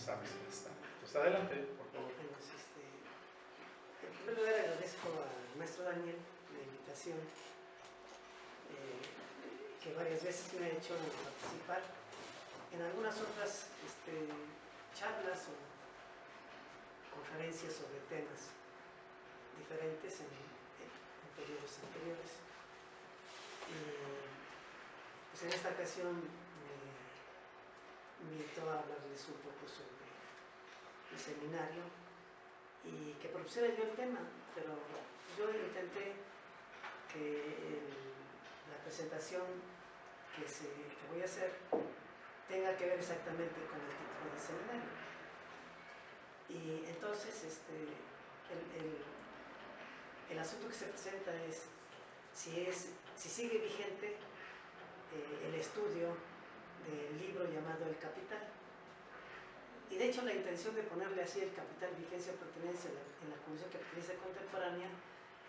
sabes en esta. Entonces, adelante, por favor. Bueno, en primer lugar agradezco al maestro Daniel la invitación que varias veces me ha hecho participar en algunas otras charlas o conferencias sobre temas diferentes en periodos anteriores. Pues en esta ocasión me invitó a hablarles un poco sobre el seminario y que propusiera yo el tema, pero yo intenté que la presentación que voy a hacer tenga que ver exactamente con el título del seminario. Y entonces el asunto que se presenta es si sigue vigente el estudio del libro llamado El Capital. Y de hecho la intención de ponerle así El Capital, Vigencia o Pertenencia en la Condición Capitalista Contemporánea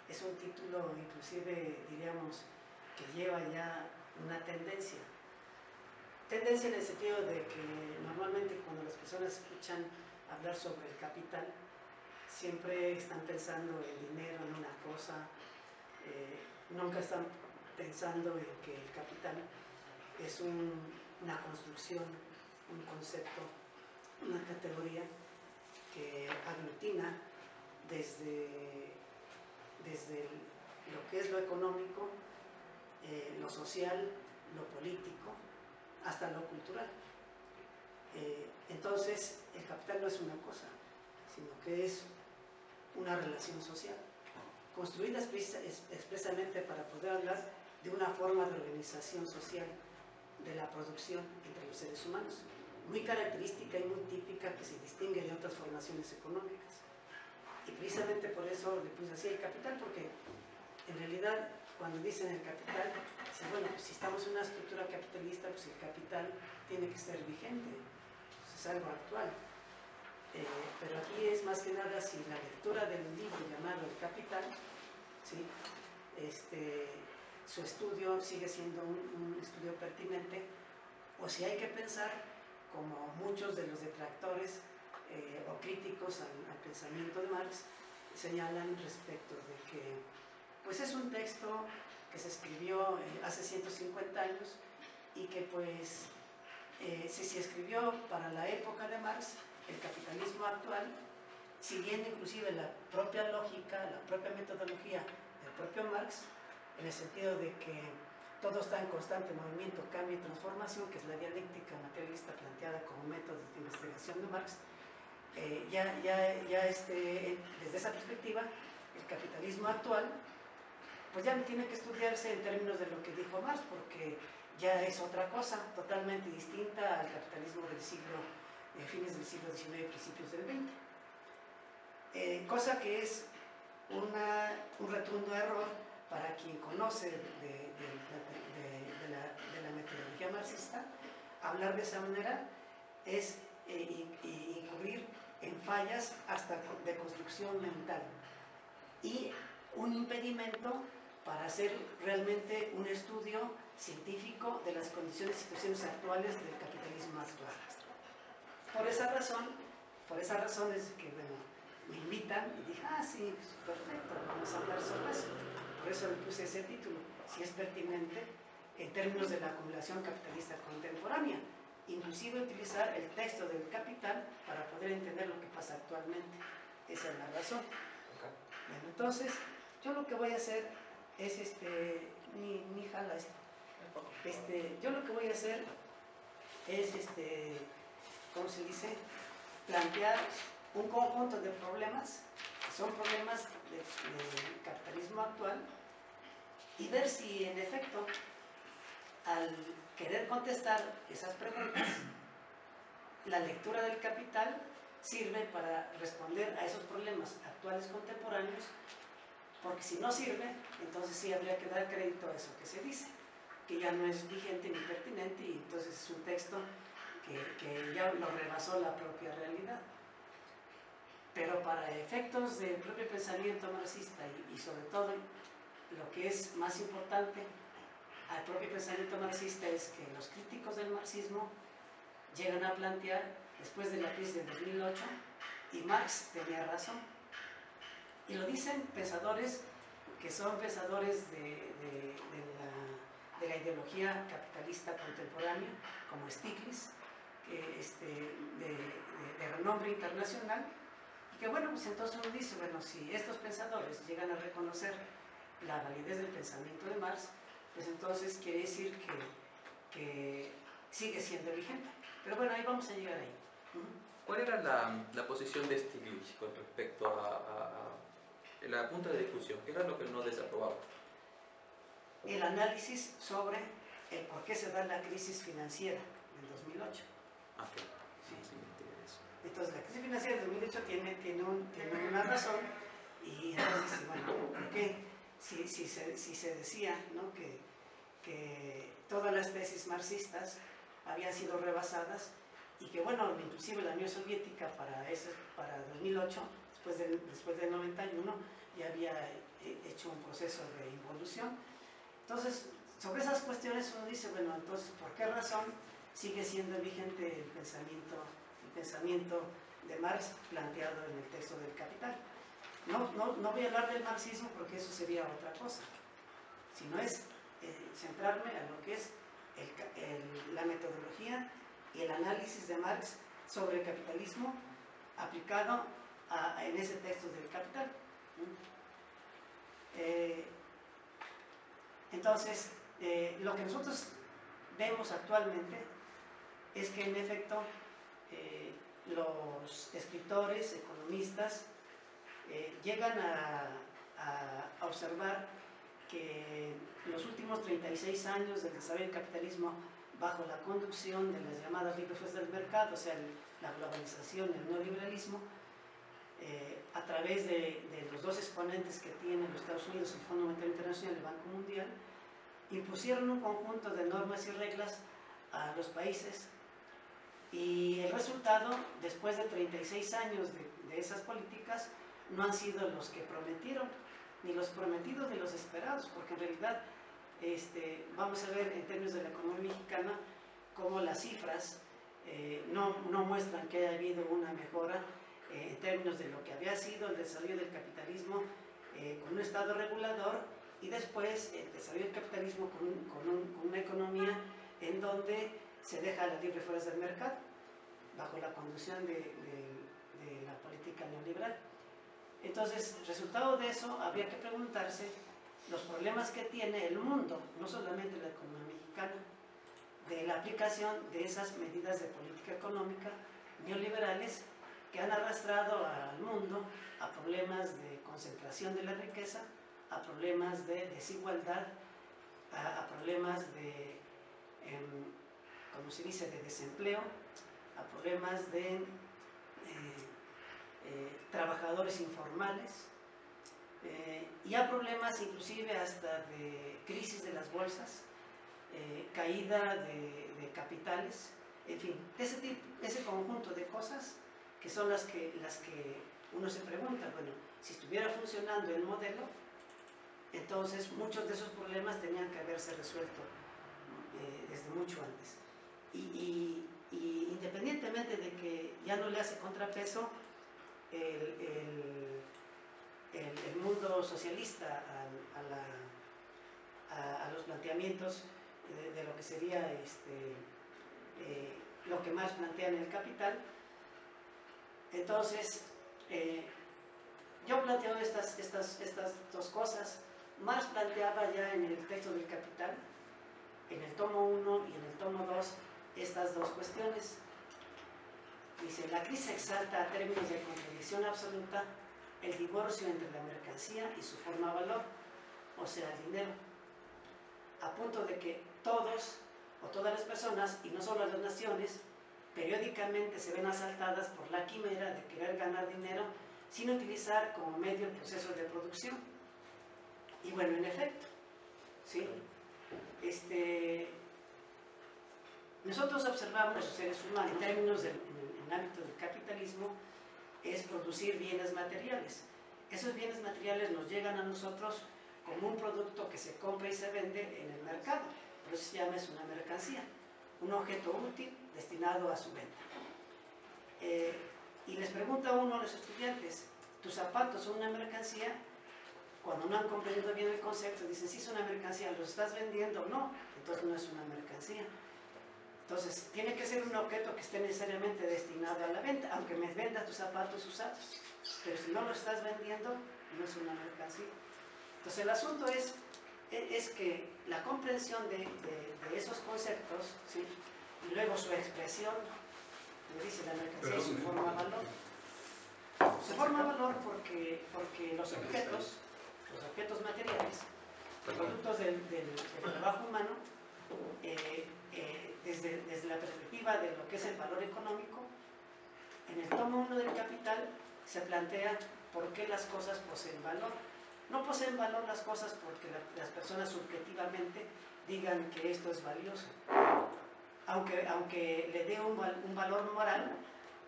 es un título inclusive, diríamos, que lleva ya una tendencia. Tendencia en el sentido de que normalmente cuando las personas escuchan hablar sobre el capital, siempre están pensando en dinero, en una cosa, nunca están pensando en que el capital es una construcción, un concepto, una categoría que aglutina desde lo que es lo económico, lo social, lo político, hasta lo cultural. Entonces, el capital no es una cosa, sino que es una relación social, construida expresamente para poder hablar de una forma de organización social de la producción entre los seres humanos, muy característica y muy típica que se distingue de otras formaciones económicas. Y precisamente por eso le puse así el capital, porque en realidad cuando dicen el capital, dicen, bueno, pues si estamos en una estructura capitalista, pues el capital tiene que ser vigente, pues es algo actual. Pero aquí es más que nada si la lectura del libro llamado El Capital, ¿sí? Su estudio sigue siendo un estudio pertinente, o si hay que pensar, como muchos de los detractores o críticos al pensamiento de Marx señalan respecto de que pues es un texto que se escribió hace 150 años y que pues si se escribió para la época de Marx, el capitalismo actual, siguiendo inclusive la propia lógica, la propia metodología del propio Marx, en el sentido de que todo está en constante movimiento, cambio y transformación, que es la dialéctica materialista planteada como método de investigación de Marx, desde esa perspectiva, el capitalismo actual, pues ya no tiene que estudiarse en términos de lo que dijo Marx, porque ya es otra cosa totalmente distinta al capitalismo del fines del siglo XIX y principios del XX. Cosa que es un rotundo error para quien conoce de la metodología marxista. Hablar de esa manera es incurrir en fallas hasta de construcción mental y un impedimento para hacer realmente un estudio científico de las condiciones y situaciones actuales del capitalismo actual. Por esa razón es que, bueno, me invitan y dije, sí, perfecto, vamos a hablar sobre eso. Por eso le puse ese título, si es pertinente en términos de la acumulación capitalista contemporánea, inclusive utilizar el texto del Capital para poder entender lo que pasa actualmente. Esa es la razón. Okay. Bueno, entonces, yo lo que voy a hacer es, ni jala esto. Yo lo que voy a hacer es, ¿cómo se dice? Plantear un conjunto de problemas, que son problemas del capitalismo actual, y ver si en efecto, al querer contestar esas preguntas, la lectura del Capital sirve para responder a esos problemas actuales contemporáneos, porque si no sirve, entonces sí habría que dar crédito a eso que se dice, que ya no es vigente ni pertinente, y entonces es un texto que ya lo rebasó la propia realidad. Pero para efectos del propio pensamiento marxista y sobre todo lo que es más importante al propio pensamiento marxista es que los críticos del marxismo llegan a plantear después de la crisis del 2008, y Marx tenía razón. Y lo dicen pensadores que son pensadores de la ideología capitalista contemporánea, como Stiglitz, de renombre internacional, y que bueno, pues entonces uno dice, bueno, si estos pensadores llegan a reconocer la validez del pensamiento de Marx, pues entonces quiere decir que sigue siendo vigente. Pero bueno, ahí vamos a llegar ahí. ¿Cuál era la posición de Stiglitz con respecto a la punta de discusión? ¿Qué era lo que no desaprobaba? El análisis sobre el por qué se da la crisis financiera del 2008. Ah, ok. Sí. Sí, me interesa. Entonces, la crisis financiera del 2008 tiene una razón, y entonces, bueno, ¿por qué? Si se decía, ¿no?, que todas las tesis marxistas habían sido rebasadas, y que, bueno, inclusive la Unión Soviética para 2008, después del 91, ya había hecho un proceso de involución. Entonces, sobre esas cuestiones uno dice, bueno, entonces, ¿por qué razón sigue siendo vigente el pensamiento de Marx planteado en el texto del Capital? No voy a hablar del marxismo porque eso sería otra cosa, sino es centrarme a lo que es la metodología y el análisis de Marx sobre el capitalismo aplicado en ese texto del Capital. Entonces, lo que nosotros vemos actualmente es que en efecto los escritores, economistas, llegan a observar que los últimos 36 años del desarrollo del capitalismo bajo la conducción de las llamadas libres fuerzas del mercado, o sea, la globalización, el neoliberalismo, a través de los dos exponentes que tienen los Estados Unidos, el Fondo Monetario Internacional y el Banco Mundial, impusieron un conjunto de normas y reglas a los países, y el resultado, después de 36 años de esas políticas, no han sido los que prometieron, ni los prometidos ni los esperados, porque en realidad vamos a ver en términos de la economía mexicana cómo las cifras no muestran que haya habido una mejora en términos de lo que había sido el desarrollo del capitalismo con un Estado regulador, y después el desarrollo del capitalismo con una economía en donde se deja la libre fuerza del mercado, bajo la conducción de la política neoliberal. Entonces, resultado de eso, habría que preguntarse los problemas que tiene el mundo, no solamente la economía mexicana, de la aplicación de esas medidas de política económica neoliberales que han arrastrado al mundo a problemas de concentración de la riqueza, a problemas de desigualdad, a problemas de, como se dice, de desempleo, a problemas de trabajadores informales, y a problemas inclusive hasta de crisis de las bolsas, caída de capitales, en fin, ese conjunto de cosas que son las que uno se pregunta, bueno, si estuviera funcionando el modelo, entonces muchos de esos problemas tenían que haberse resuelto desde mucho antes. Y independientemente de que ya no le hace contrapeso el mundo socialista a los planteamientos de lo que sería lo que Marx plantea en el Capital. Entonces, yo planteo estas dos cosas. Marx planteaba ya en el texto del Capital, en el tomo 1 y en el tomo 2, estas dos cuestiones. Dice, la crisis exalta a términos de contradicción absoluta el divorcio entre la mercancía y su forma valor, o sea, el dinero, a punto de que todos o todas las personas, y no solo las naciones, periódicamente se ven asaltadas por la quimera de querer ganar dinero sin utilizar como medio el proceso de producción. Y bueno, en efecto, ¿sí? Nosotros observamos, los seres humanos, en términos en el ámbito del capitalismo, es producir bienes materiales. Esos bienes materiales nos llegan a nosotros como un producto que se compra y se vende en el mercado. Por eso se llama, es una mercancía, un objeto útil destinado a su venta. Y les pregunta uno a los estudiantes, ¿tus zapatos son una mercancía? Cuando no han comprendido bien el concepto, dicen, sí es una mercancía, ¿los estás vendiendo? No, entonces no es una mercancía. Entonces, tiene que ser un objeto que esté necesariamente destinado a la venta, aunque me vendas tus zapatos usados. Pero si no lo estás vendiendo, no es una mercancía. Entonces, el asunto es que la comprensión de esos conceptos, ¿sí? Y luego su expresión, me dice la mercancía, su forma valor. Se forma valor porque los objetos materiales, productos del trabajo humano, desde la perspectiva de lo que es el valor económico, en el tomo 1 del Capital se plantea por qué las cosas poseen valor. No poseen valor las cosas porque las personas subjetivamente digan que esto es valioso. Aunque le dé un valor moral,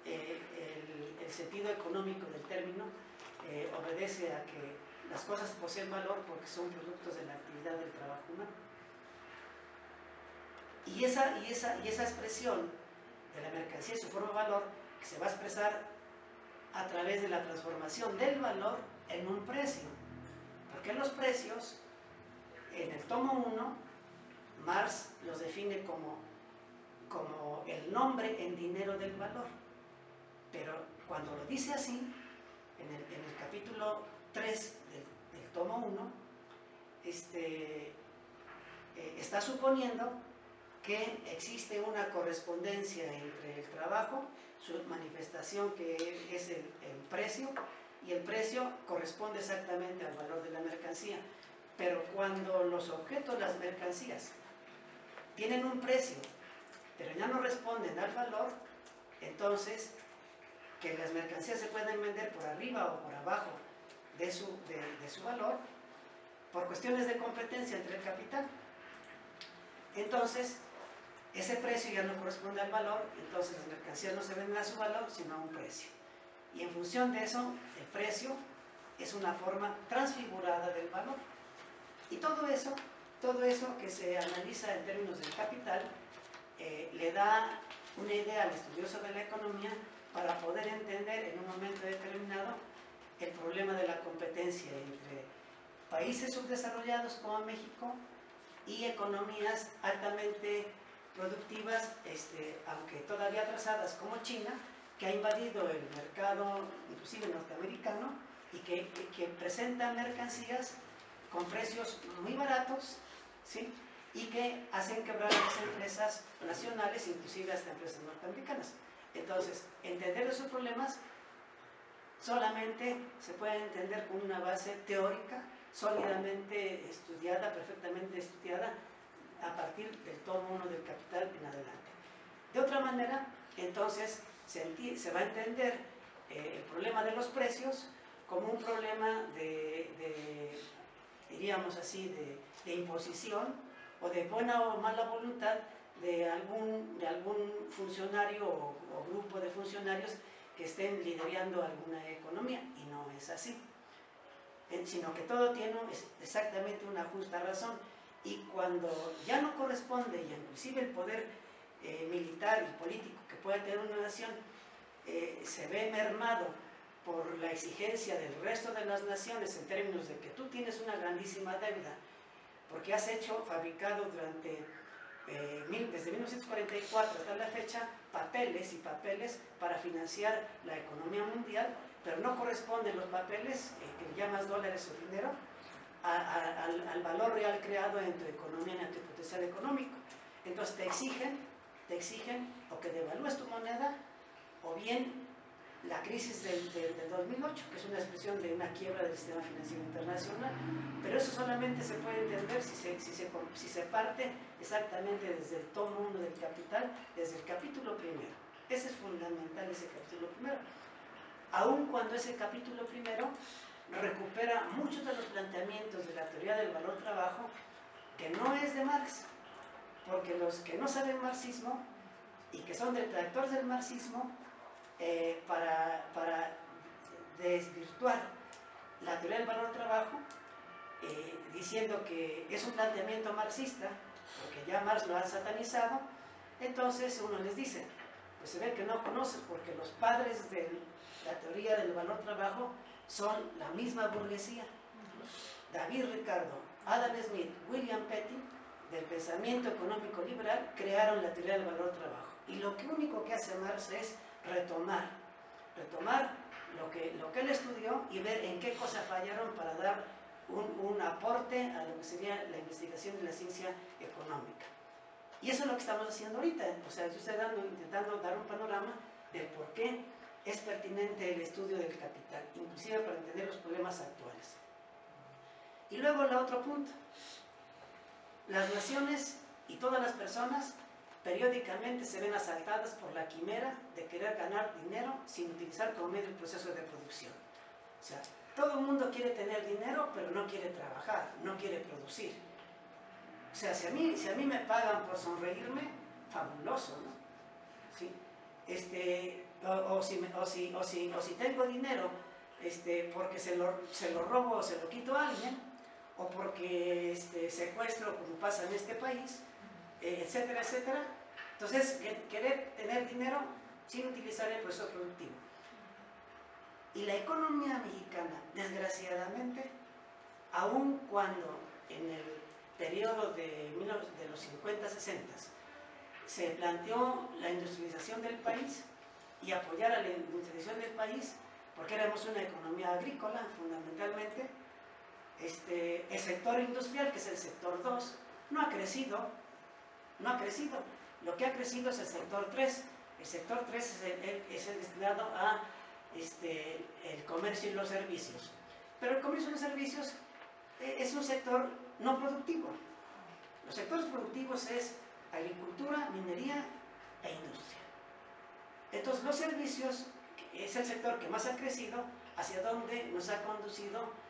el sentido económico del término obedece a que las cosas poseen valor porque son productos de la actividad del trabajo humano. Y esa expresión de la mercancía y su forma de valor, que se va a expresar a través de la transformación del valor en un precio. Porque los precios, en el tomo 1, Marx los define como el nombre en dinero del valor. Pero cuando lo dice así, en el capítulo 3 del tomo 1, está suponiendo que existe una correspondencia entre el trabajo, su manifestación que es el precio, y el precio corresponde exactamente al valor de la mercancía. Pero cuando los objetos, las mercancías, tienen un precio, pero ya no responden al valor, entonces que las mercancías se pueden vender por arriba o por abajo de su valor, por cuestiones de competencia entre el capital. Entonces, ese precio ya no corresponde al valor, entonces las mercancías no se venden a su valor, sino a un precio. Y en función de eso, el precio es una forma transfigurada del valor. Y todo eso que se analiza en términos del capital, le da una idea al estudioso de la economía para poder entender en un momento determinado el problema de la competencia entre países subdesarrollados como México y economías altamente productivas, aunque todavía atrasadas, como China, que ha invadido el mercado inclusive norteamericano y que presenta mercancías con precios muy baratos, ¿sí? Y que hacen quebrar a las empresas nacionales, inclusive hasta empresas norteamericanas. Entonces, entender esos problemas solamente se puede entender con una base teórica, sólidamente estudiada, perfectamente estudiada, a partir del tomo 1 del Capital en adelante. De otra manera, entonces, se va a entender el problema de los precios como un problema diríamos así, de imposición o de buena o mala voluntad de algún funcionario o grupo de funcionarios que estén liderando alguna economía, y no es así, sino que todo tiene exactamente una justa razón, y cuando ya no corresponde, y inclusive el poder militar y político que puede tener una nación se ve mermado por la exigencia del resto de las naciones en términos de que tú tienes una grandísima deuda, porque has fabricado desde 1944 hasta la fecha, papeles y papeles para financiar la economía mundial, pero no corresponden los papeles, que llamas dólares o dinero, al valor real creado en tu economía, en tu potencial económico. Entonces te exigen o que devalúes tu moneda, o bien la crisis del 2008, que es una expresión de una quiebra del sistema financiero internacional. Pero eso solamente se puede entender si se parte exactamente desde el tomo 1 del Capital, desde el capítulo primero. Ese es fundamental, ese capítulo primero. Aun cuando ese capítulo primero recupera muchos de los planteamientos de la teoría del valor-trabajo, que no es de Marx, porque los que no saben marxismo y que son detractores del marxismo, para desvirtuar la teoría del valor-trabajo, diciendo que es un planteamiento marxista, porque ya Marx lo ha satanizado, entonces uno les dice, pues se ve que no conoces, porque los padres de la teoría del valor trabajo son la misma burguesía. David Ricardo, Adam Smith, William Petty, del pensamiento económico liberal, crearon la teoría del valor trabajo. Y lo único que hace Marx es retomar lo que él estudió y ver en qué cosas fallaron para dar un aporte a lo que sería la investigación de la ciencia económica. Y eso es lo que estamos haciendo ahorita. O sea, yo estoy intentando dar un panorama del por qué es pertinente el estudio del capital, inclusive para entender los problemas actuales. Y luego el otro punto. Las naciones y todas las personas periódicamente se ven asaltadas por la quimera de querer ganar dinero sin utilizar como medio el proceso de producción. O sea, todo el mundo quiere tener dinero, pero no quiere trabajar, no quiere producir. O sea, si a mí me pagan por sonreírme, fabuloso, ¿no? ¿Sí? O si tengo dinero porque se lo robo o se lo quito a alguien, o porque secuestro, como pasa en este país, etcétera, etcétera. Entonces, querer tener dinero sin utilizar el proceso productivo. Y la economía mexicana, desgraciadamente, aun cuando en el periodo de los 50, 60 se planteó la industrialización del país y apoyar a la industrialización del país, porque éramos una economía agrícola fundamentalmente, el sector industrial, que es el sector 2, no ha crecido. Lo que ha crecido es el sector 3. El sector 3 es el destinado a el comercio y los servicios. Pero el comercio y los servicios es un sector no productivo. Los sectores productivos es agricultura, minería e industria. Entonces los servicios es el sector que más ha crecido, hacia donde nos ha conducido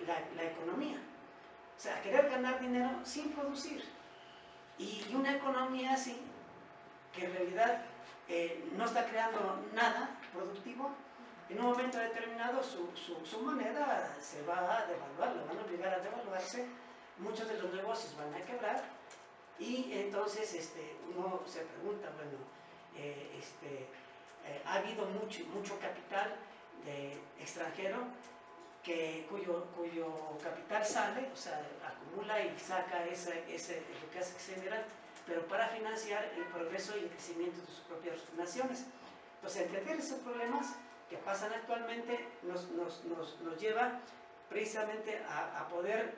la economía. O sea, querer ganar dinero sin producir. Y una economía así, que en realidad no está creando nada productivo, en un momento determinado su moneda se va a devaluar, lo van a obligar a devaluarse, muchos de los negocios van a quebrar, y entonces uno se pregunta, bueno, ha habido mucho capital extranjero cuyo capital sale, o sea, acumula y saca lo que hace que se genera, pero para financiar el progreso y el crecimiento de sus propias naciones. Entonces, entender esos problemas que pasan actualmente nos lleva precisamente a poder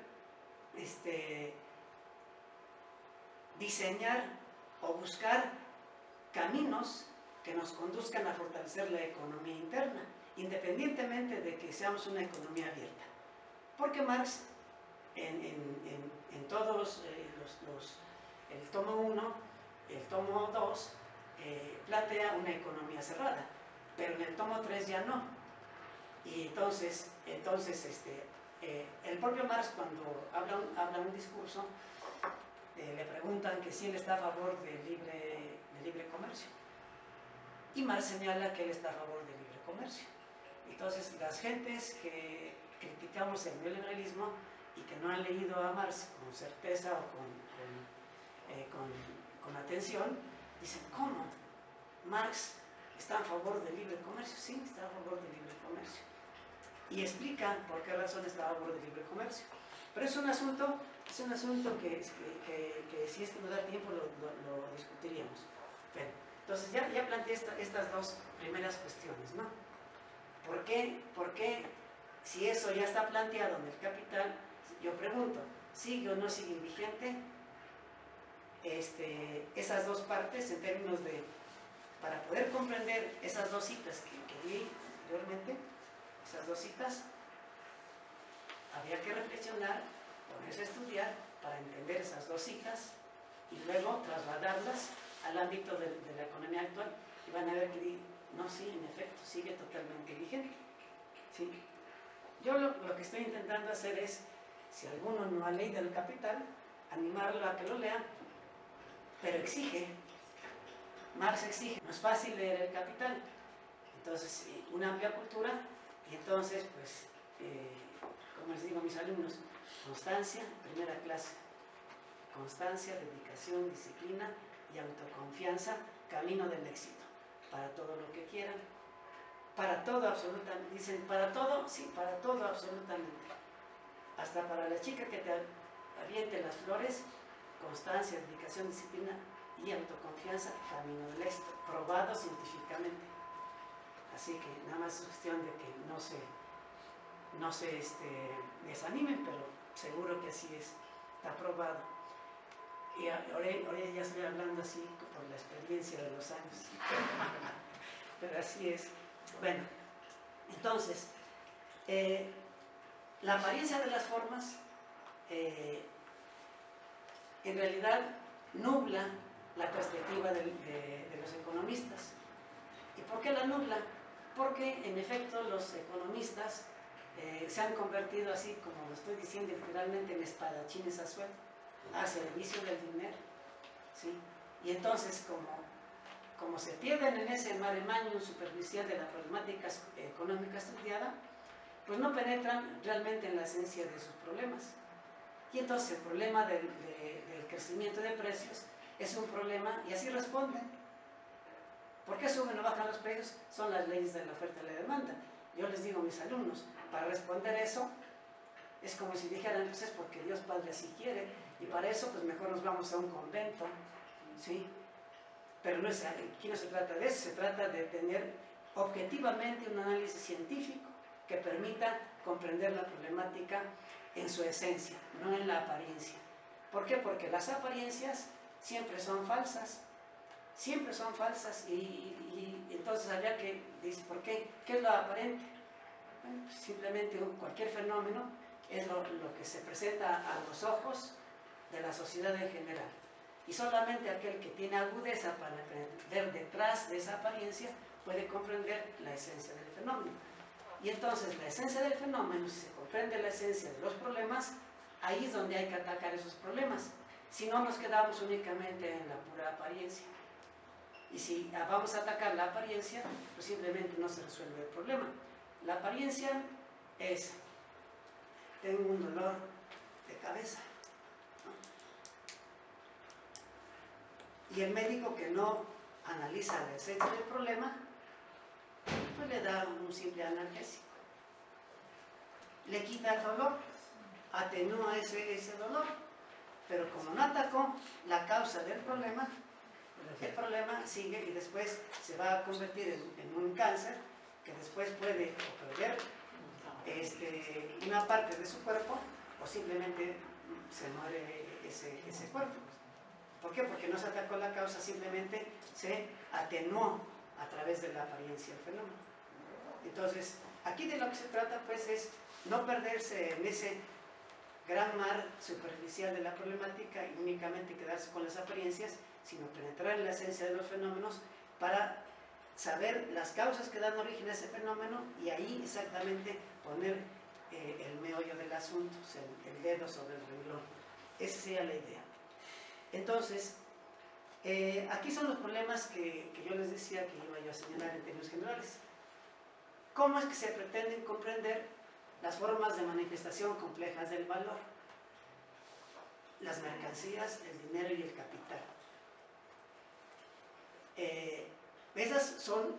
diseñar o buscar caminos que nos conduzcan a fortalecer la economía interna, independientemente de que seamos una economía abierta. Porque Marx, en todos el tomo 1, el tomo 2, plantea una economía cerrada, pero en el tomo 3 ya no. Y entonces el propio Marx, cuando habla un discurso, le preguntan que si él está a favor del libre comercio. Y Marx señala que él está a favor del libre comercio. Entonces, las gentes que criticamos el neoliberalismo y que no han leído a Marx con certeza o con atención, dicen, ¿cómo? ¿Marx está a favor del libre comercio? Sí, está a favor del libre comercio. Y explican por qué razón está a favor del libre comercio. Pero es un asunto que si es que nos da tiempo lo discutiríamos. Bueno, entonces ya planteé estas dos primeras cuestiones, ¿no? ¿Por qué si eso ya está planteado en el capital, yo pregunto, ¿sigue o no sigue vigente esas dos partes en términos de, para poder comprender esas dos citas que di anteriormente, esas dos citas, había que reflexionar, ponerse a estudiar para entender esas dos citas y luego trasladarlas al ámbito de la economía actual y van a ver que no, sí, en efecto, sigue totalmente vigente. ¿Sí? Yo lo que estoy intentando hacer es, si alguno no ha leído El Capital, animarlo a que lo lea, pero Marx exige, no es fácil leer El Capital, entonces una amplia cultura, y entonces pues, como les digo a mis alumnos, constancia, primera clase, constancia, dedicación, disciplina y autoconfianza, camino del éxito. para todo lo que quieran, para todo absolutamente, dicen, para todo, sí, para todo absolutamente, hasta para la chica que te aviente las flores, constancia, dedicación, disciplina y autoconfianza, camino del éxito, probado científicamente. Así que nada más es cuestión de que no se desanimen, pero seguro que así es, está probado. Y ahora ya estoy hablando así por la experiencia de los años, pero así es. Bueno, entonces, la apariencia de las formas en realidad nubla la perspectiva de los economistas. ¿Y por qué la nubla? Porque en efecto los economistas se han convertido, así como lo estoy diciendo literalmente, en espadachines a sueldo, a servicio del dinero, ¿sí? Y entonces como se pierden en ese mare magnum superficial de la problemática económica estudiada, pues no penetran realmente en la esencia de sus problemas. Y entonces el problema del crecimiento de precios es un problema, y así responden. ¿Por qué suben o bajan los precios? Son las leyes de la oferta y la demanda. Yo les digo a mis alumnos, para responder eso, es como si dijeran, pues es porque Dios Padre así quiere, y para eso pues mejor nos vamos a un convento, ¿sí? Pero no es, aquí no se trata de eso, se trata de tener objetivamente un análisis científico que permita comprender la problemática en su esencia, no en la apariencia. ¿Por qué? Porque las apariencias siempre son falsas, y entonces habría que decir, ¿por qué? ¿Qué es lo aparente? Bueno, pues simplemente cualquier fenómeno es lo que se presenta a los ojos de la sociedad en general. Y solamente aquel que tiene agudeza para ver detrás de esa apariencia puede comprender la esencia del fenómeno. Y entonces la esencia del fenómeno, si se comprende la esencia de los problemas, ahí es donde hay que atacar esos problemas. Si no, nos quedamos únicamente en la pura apariencia. Y si vamos a atacar la apariencia, pues simplemente no se resuelve el problema. La apariencia es, tengo un dolor de cabeza, ¿no? Y el médico que no analiza la esencia del problema, pues le da un simple analgésico. Le quita el dolor, atenúa ese dolor, pero como no atacó la causa del problema, el problema sigue y después se va a convertir en un cáncer que después puede perder una parte de su cuerpo o simplemente se muere ese cuerpo. ¿Por qué? Porque no se atacó la causa, simplemente se atenuó a través de la apariencia del fenómeno. Entonces, aquí de lo que se trata pues es no perderse en ese gran mar superficial de la problemática y únicamente quedarse con las apariencias, sino penetrar en la esencia de los fenómenos para saber las causas que dan origen a ese fenómeno y ahí exactamente poner el meollo del asunto, el dedo sobre el renglón. Esa sería la idea. Entonces, aquí son los problemas que yo les decía que iba yo a señalar en términos generales. ¿Cómo es que se pretenden comprender las formas de manifestación complejas del valor? Las mercancías, el dinero y el capital. Esas son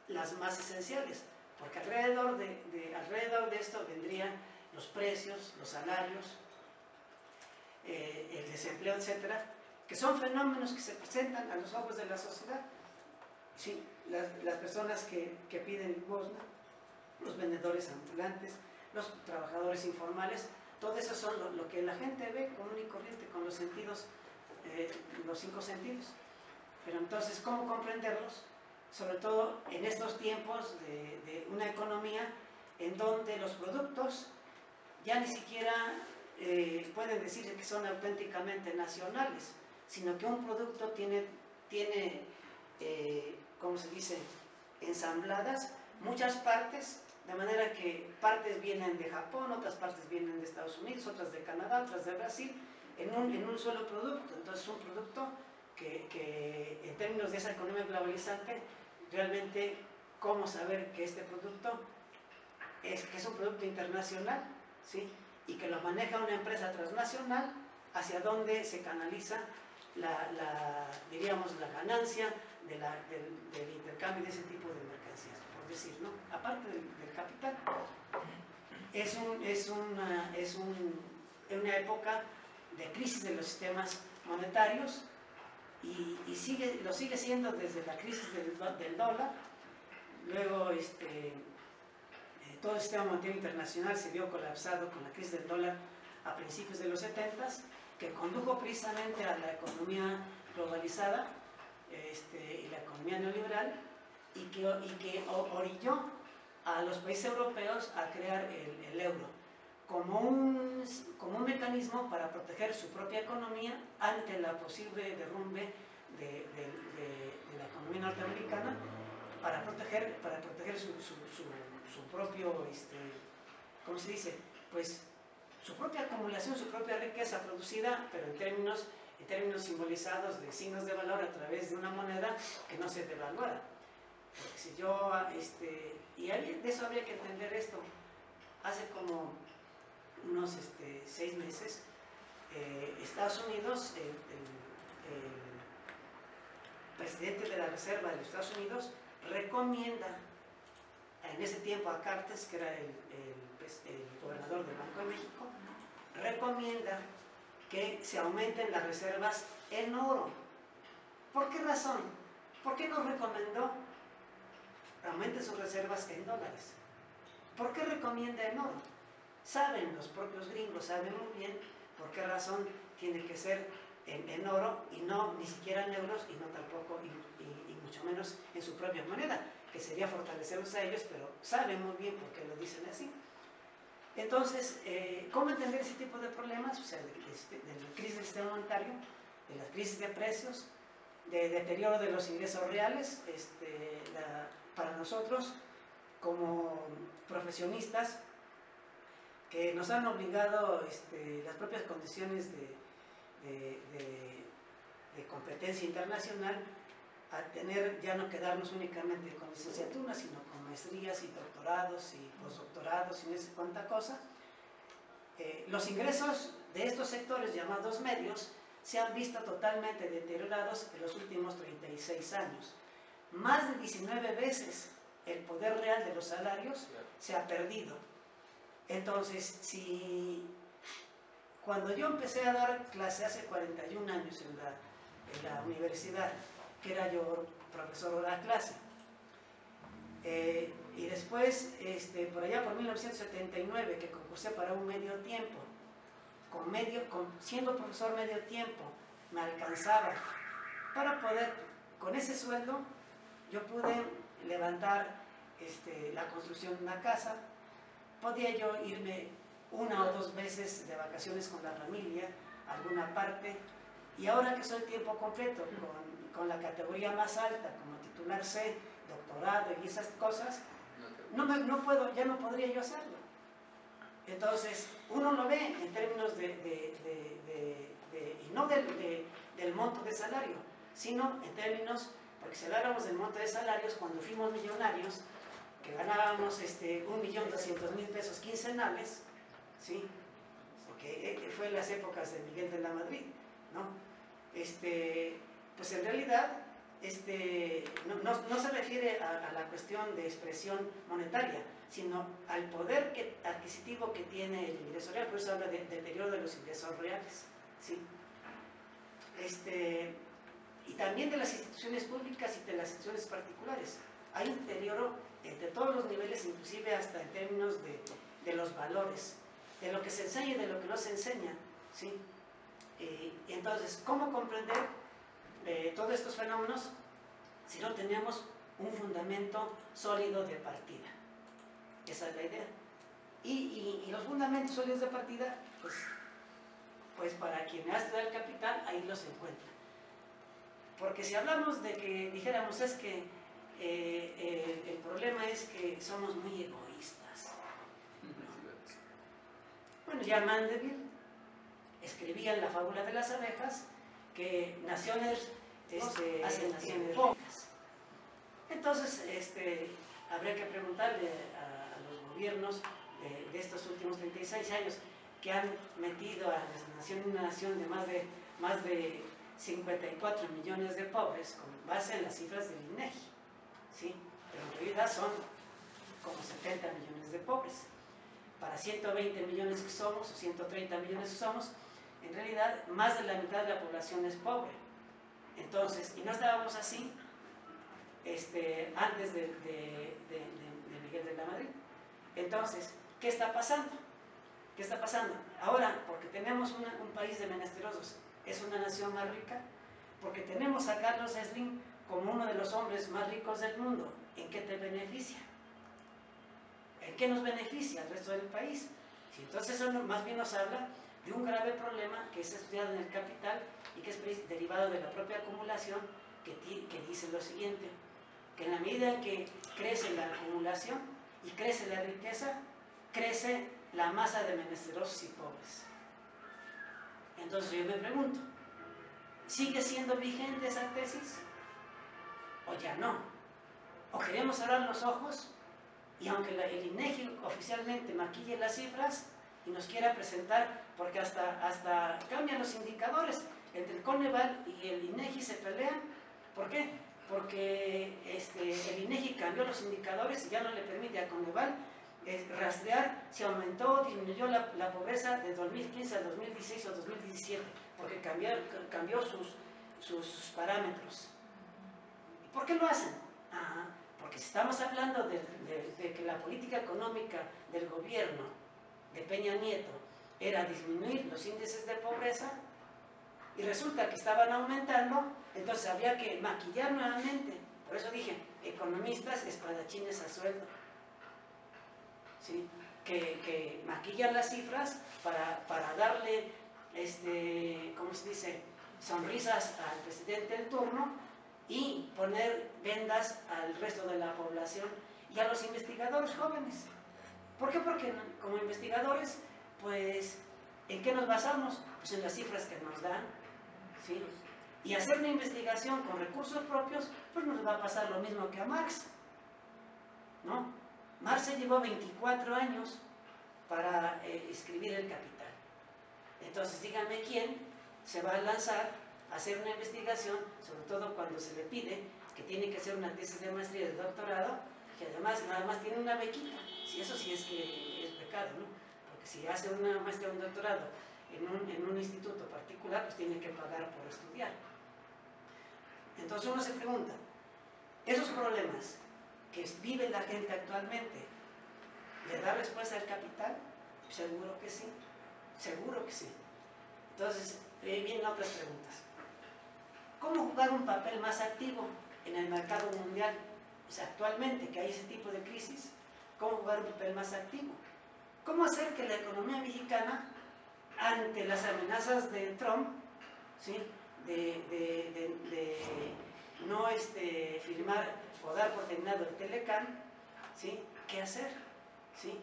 las más esenciales, porque alrededor de esto vendrían los precios, los salarios, el desempleo, etcétera, que son fenómenos que se presentan a los ojos de la sociedad. Sí, las personas que piden limosna, los vendedores ambulantes, los trabajadores informales, todo eso son lo que la gente ve común y corriente con los sentidos, los 5 sentidos. Pero entonces, ¿cómo comprenderlos? Sobre todo en estos tiempos de una economía en donde los productos ya ni siquiera pueden decirse que son auténticamente nacionales, sino que un producto tiene ¿cómo se dice?, ensambladas muchas partes, de manera que partes vienen de Japón, otras partes vienen de Estados Unidos, otras de Canadá, otras de Brasil, en un solo producto. Entonces, un producto que en términos de esa economía globalizante, realmente, ¿cómo saber que este producto es un producto internacional? ¿Sí? Y que lo maneja una empresa transnacional, hacia donde se canaliza diríamos, la ganancia del intercambio de ese tipo de mercancías, por decir, ¿no? Aparte del capital, es una época de crisis de los sistemas monetarios y lo sigue siendo desde la crisis del dólar. Luego todo el sistema monetario internacional se vio colapsado con la crisis del dólar a principios de los 70, que condujo precisamente a la economía globalizada y la economía neoliberal, y que orilló a los países europeos a crear el euro como un mecanismo para proteger su propia economía ante la posible derrumbe de la economía norteamericana, para proteger su propio, ¿cómo se dice? Pues su propia acumulación, su propia riqueza producida, pero en términos simbolizados de signos de valor a través de una moneda que no se devaluara. Porque si yo, y de eso habría que entender esto. Hace como unos 6 meses, Estados Unidos, el presidente de la Reserva de los Estados Unidos, recomienda, en ese tiempo a Cartes, que era el gobernador del Banco de México, recomienda que se aumenten las reservas en oro. ¿Por qué razón? ¿Por qué nos recomendó aumente sus reservas en dólares? ¿Por qué recomienda en oro? Saben, los propios gringos saben muy bien por qué razón tiene que ser en oro y no ni siquiera en euros, y no tampoco y mucho menos en su propia moneda, que sería fortalecerlos a ellos, pero saben muy bien por qué lo dicen así. Entonces, ¿cómo entender ese tipo de problemas? O sea, de la crisis del sistema monetario, de las crisis de precios, de deterioro de los ingresos reales. Para nosotros, como profesionistas, que nos han obligado las propias condiciones de competencia internacional a tener, ya no quedarnos únicamente con licenciaturas, sino con maestrías y doctorados y postdoctorados y no sé cuánta cosa. Los ingresos de estos sectores llamados medios se han visto totalmente deteriorados en los últimos 36 años. Más de 19 veces el poder real de los salarios se ha perdido. Entonces, cuando yo empecé a dar clase hace 41 años en la universidad, que era yo profesor de la clase, y después, por allá por 1979, que concursé para un medio tiempo, siendo profesor medio tiempo, me alcanzaba para poder, con ese sueldo, yo pude levantar la construcción de una casa, podía yo irme 1 o 2 veces de vacaciones con la familia a alguna parte, y ahora que soy tiempo completo, con la categoría más alta, como titular C, doctorado y esas cosas, ya no podría yo hacerlo. Entonces, uno lo ve en términos y no del monto de salario, sino en términos, porque si habláramos del monto de salarios, cuando fuimos millonarios, que ganábamos 1.200.000 pesos quincenales, ¿sí? Porque fue en las épocas de Miguel de la Madrid, ¿no? Pues en realidad no se refiere a la cuestión de expresión monetaria, sino al poder adquisitivo que tiene el ingreso real. Por eso habla de deterioro de los ingresos reales, ¿sí? Y también de las instituciones públicas y de las instituciones particulares. Hay un deterioro de todos los niveles, inclusive hasta en términos de los valores, de lo que se enseña y de lo que no se enseña, ¿sí? Y entonces, ¿cómo comprender todos estos fenómenos si no tenemos un fundamento sólido de partida? Esa es la idea. Y los fundamentos sólidos de partida, pues para quien ha estudiado el capital, ahí los encuentra. Porque si hablamos de que dijéramos es que el problema es que somos muy egoístas, ¿no? Bueno, ya Mandeville escribía en la fábula de las abejas que naciones hacen naciones ricas. Entonces, habría que preguntarle a los gobiernos de estos últimos 36 años que han metido a la nación, una nación de más de 54 millones de pobres con base en las cifras del INEGI, ¿sí? Pero en realidad son como 70 millones de pobres. Para 120 millones que somos, o 130 millones que somos, en realidad más de la mitad de la población es pobre. Entonces, y no estábamos así antes de Miguel de la Madrid. Entonces, ¿qué está pasando? ¿Qué está pasando? Ahora, porque tenemos un país de menesterosos, es una nación más rica, porque tenemos a Carlos Slim como uno de los hombres más ricos del mundo. ¿En qué te beneficia? ¿En qué nos beneficia al resto del país? Sí, entonces eso más bien nos habla de un grave problema que es estudiado en el Capital y que es derivado de la propia acumulación, que dice lo siguiente, que en la medida en que crece la acumulación y crece la riqueza, crece la masa de menesterosos y pobres. Entonces yo me pregunto, ¿sigue siendo vigente esa tesis? ¿O ya no? ¿O queremos cerrar los ojos y aunque el INEGI oficialmente maquille las cifras y nos quiera presentar, porque hasta cambian los indicadores, entre el Coneval y el INEGI se pelean? ¿Por qué? Porque el INEGI cambió los indicadores y ya no le permite a Coneval rastrear si aumentó o disminuyó la pobreza de 2015 a 2016 o 2017, porque cambió sus parámetros. ¿Y por qué lo hacen? Porque si estamos hablando de que la política económica del gobierno de Peña Nieto era disminuir los índices de pobreza y resulta que estaban aumentando, entonces había que maquillar nuevamente. Por eso dije, economistas espadachines a sueldo, ¿sí? Que maquillan las cifras para darle, ¿cómo se dice?, sonrisas al presidente del turno y poner vendas al resto de la población y a los investigadores jóvenes. ¿Por qué? Porque como investigadores, pues, ¿en qué nos basamos? Pues en las cifras que nos dan, ¿sí? Y hacer una investigación con recursos propios, pues nos va a pasar lo mismo que a Marx, ¿no? Marx se llevó 24 años para escribir El Capital. Entonces, díganme quién se va a lanzar a hacer una investigación, sobre todo cuando se le pide que tiene que hacer una tesis de maestría y de doctorado, que además nada más tiene una bequita. Si eso sí es que es pecado, ¿no? Porque si hace una maestría o un doctorado en un instituto particular, pues tiene que pagar por estudiar. Entonces uno se pregunta, ¿esos problemas que vive la gente actualmente le da respuesta al capital? Seguro que sí, seguro que sí. Entonces vienen otras preguntas. ¿Cómo jugar un papel más activo en el mercado mundial? O sea, actualmente que hay ese tipo de crisis, ¿cómo jugar un papel más activo? ¿Cómo hacer que la economía mexicana, ante las amenazas de Trump, ¿sí?, de no firmar o dar por terminado el Telecán, ¿sí?, qué hacer? ¿Sí?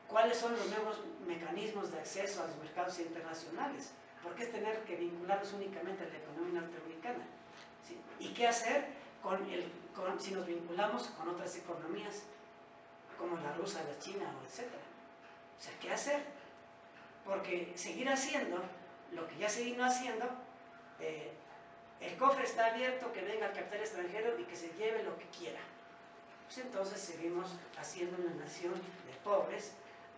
¿Cuáles son los nuevos mecanismos de acceso a los mercados internacionales? ¿Por qué tener que vincularnos únicamente a la economía norteamericana? ¿Sí? ¿Y qué hacer si nos vinculamos con otras economías, como la rusa, la china, etcétera? O sea, ¿qué hacer? Porque seguir haciendo lo que ya se vino haciendo, el cofre está abierto, que venga el capital extranjero y que se lleve lo que quiera. Pues entonces seguimos haciendo una nación de pobres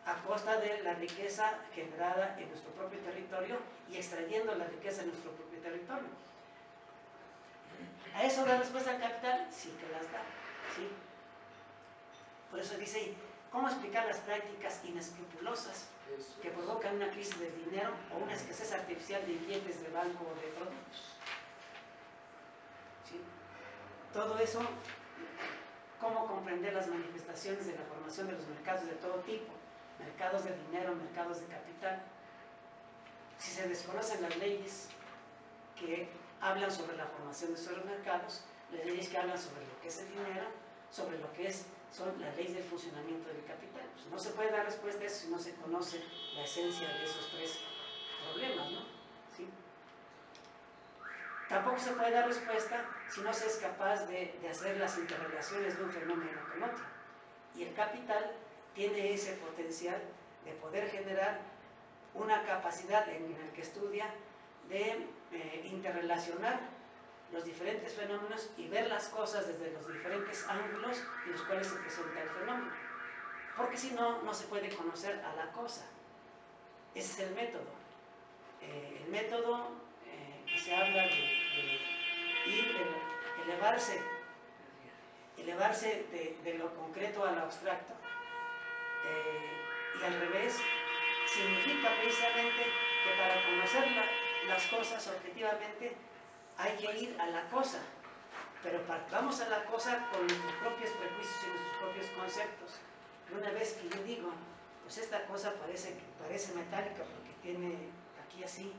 a costa de la riqueza generada en nuestro propio territorio y extrayendo la riqueza en nuestro propio territorio. ¿A eso da respuesta al capital? Sí que las da, ¿sí? Por eso dice, ¿cómo explicar las prácticas inescrupulosas que provocan una crisis del dinero o una escasez artificial de billetes de banco o de productos? ¿Sí? Todo eso, ¿cómo comprender las manifestaciones de la formación de los mercados de todo tipo? Mercados de dinero, mercados de capital. Si se desconocen las leyes que hablan sobre la formación de esos mercados, las leyes que hablan sobre lo que es el dinero, sobre lo que son las leyes del funcionamiento del capital. Pues no se puede dar respuesta a eso si no se conoce la esencia de esos tres problemas, ¿no? ¿Sí? Tampoco se puede dar respuesta si no se es capaz de hacer las interrelaciones de un fenómeno con otro. Y el capital tiene ese potencial de poder generar una capacidad en el que estudia de interrelacionar los diferentes fenómenos y ver las cosas desde los diferentes ángulos en los cuales se presenta el fenómeno. Porque si no, no se puede conocer a la cosa. Ese es el método. El método que se habla de elevarse de lo concreto a lo abstracto, y al revés, significa precisamente que para conocer las cosas objetivamente hay que ir a la cosa, pero vamos a la cosa con nuestros propios prejuicios y nuestros propios conceptos. Y una vez que yo digo, pues esta cosa parece metálica porque tiene aquí así,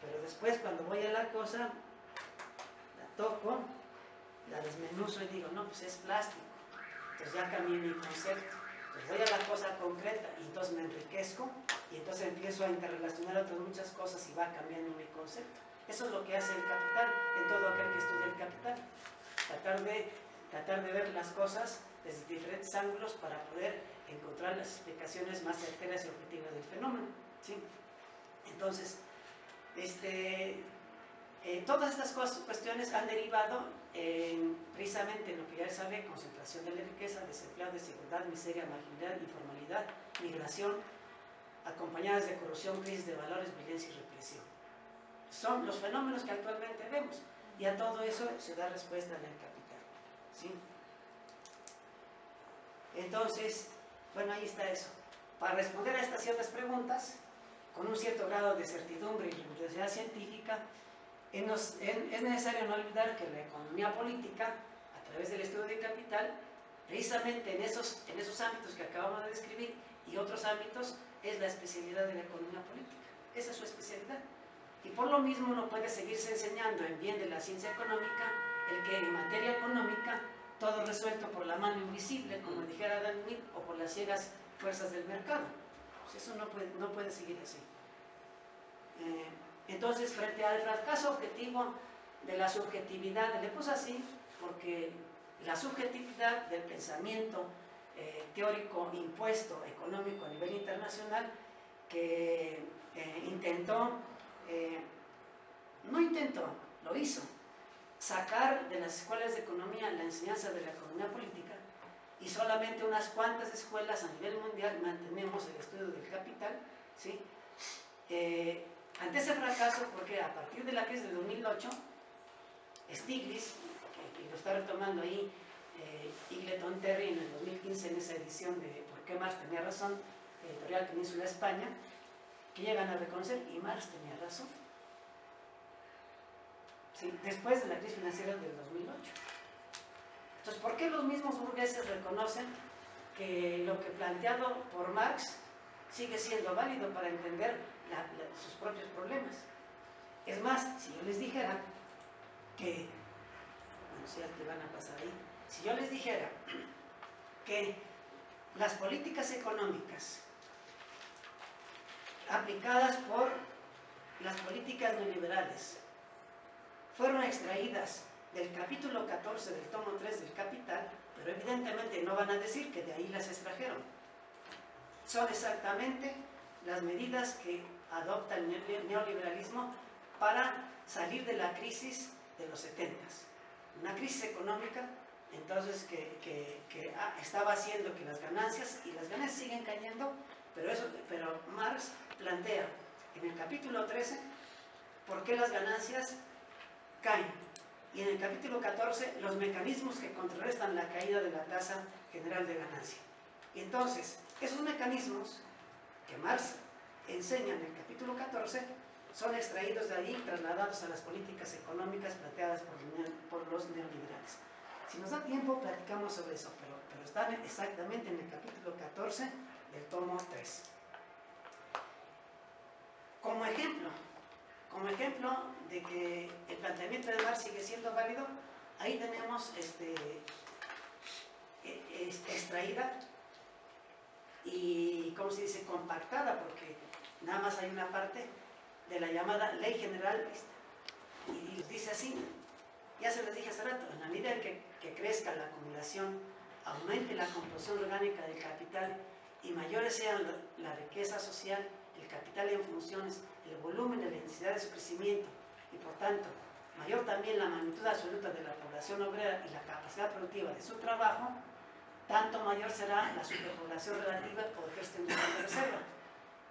pero después cuando voy a la cosa, la toco, la desmenuzo y digo, no, pues es plástico. Entonces ya cambié mi concepto. Entonces voy a la cosa concreta y entonces me enriquezco y entonces empiezo a interrelacionar otras muchas cosas y va cambiando mi concepto. Eso es lo que hace el capital en todo aquel que estudia el capital. Tratar de ver las cosas desde diferentes ángulos para poder encontrar las explicaciones más certeras y objetivas del fenómeno, ¿sí? Entonces, todas estas cuestiones han derivado precisamente en lo que ya se sabe: concentración de la riqueza, desempleo, desigualdad, miseria, marginalidad, informalidad, migración, acompañadas de corrupción, crisis de valores, violencia y represión. Son los fenómenos que actualmente vemos, y a todo eso se da respuesta en el capital, ¿sí? Entonces, bueno, ahí está eso. Para responder a estas ciertas preguntas, con un cierto grado de certidumbre y rigurosidad científica, es necesario no olvidar que la economía política, a través del estudio del capital, precisamente en esos ámbitos que acabamos de describir y otros ámbitos, es la especialidad de la economía política. Esa es su especialidad. Y por lo mismo no puede seguirse enseñando en bien de la ciencia económica el que en materia económica todo resuelto por la mano invisible, como dijera Adam Smith, o por las ciegas fuerzas del mercado. Pues eso no puede seguir así. Entonces, frente al fracaso objetivo de la subjetividad, le puse así porque la subjetividad del pensamiento teórico impuesto económico a nivel internacional, que lo hizo, sacar de las escuelas de economía la enseñanza de la economía política, y solamente unas cuantas escuelas a nivel mundial mantenemos el estudio del capital, ¿sí? Ante ese fracaso, porque a partir de la crisis del 2008, Stiglitz, que lo está retomando ahí, Eagleton Terry en el 2015 en esa edición de ¿Por qué Marx tenía razón?, editorial Península España, que llegan a reconocer, y Marx tenía razón. Sí, después de la crisis financiera del 2008. Entonces, ¿por qué los mismos burgueses reconocen que lo que planteado por Marx sigue siendo válido para entender sus propios problemas? Es más, si yo les dijera que, bueno, si ya te van a pasar ahí, si yo les dijera que las políticas económicas aplicadas por las políticas neoliberales fueron extraídas del capítulo 14 del tomo 3 del Capital, pero evidentemente no van a decir que de ahí las extrajeron. Son exactamente las medidas que adopta el neoliberalismo para salir de la crisis de los 70s. Una crisis económica, entonces, que estaba haciendo que las ganancias siguen cayendo, pero Marx plantea en el capítulo 13 por qué las ganancias caen, y en el capítulo 14 los mecanismos que contrarrestan la caída de la tasa general de ganancia. Y entonces, esos mecanismos que Marx enseña en el capítulo 14 son extraídos de ahí y trasladados a las políticas económicas planteadas por los neoliberales. Si nos da tiempo, platicamos sobre eso, pero están exactamente en el capítulo 14 del tomo 3. Como ejemplo de que el planteamiento de Marx sigue siendo válido, ahí tenemos extraída y, ¿cómo se dice?, compactada, porque nada más hay una parte de la llamada Ley General, y dice así, ya se les dije hace rato: en la medida en que crezca la acumulación, aumente la composición orgánica del capital y mayores sean la riqueza social, el capital en funciones, el volumen y la intensidad de su crecimiento, y por tanto, mayor también la magnitud absoluta de la población obrera y la capacidad productiva de su trabajo, tanto mayor será la superpoblación relativa o ejército industrial de reserva.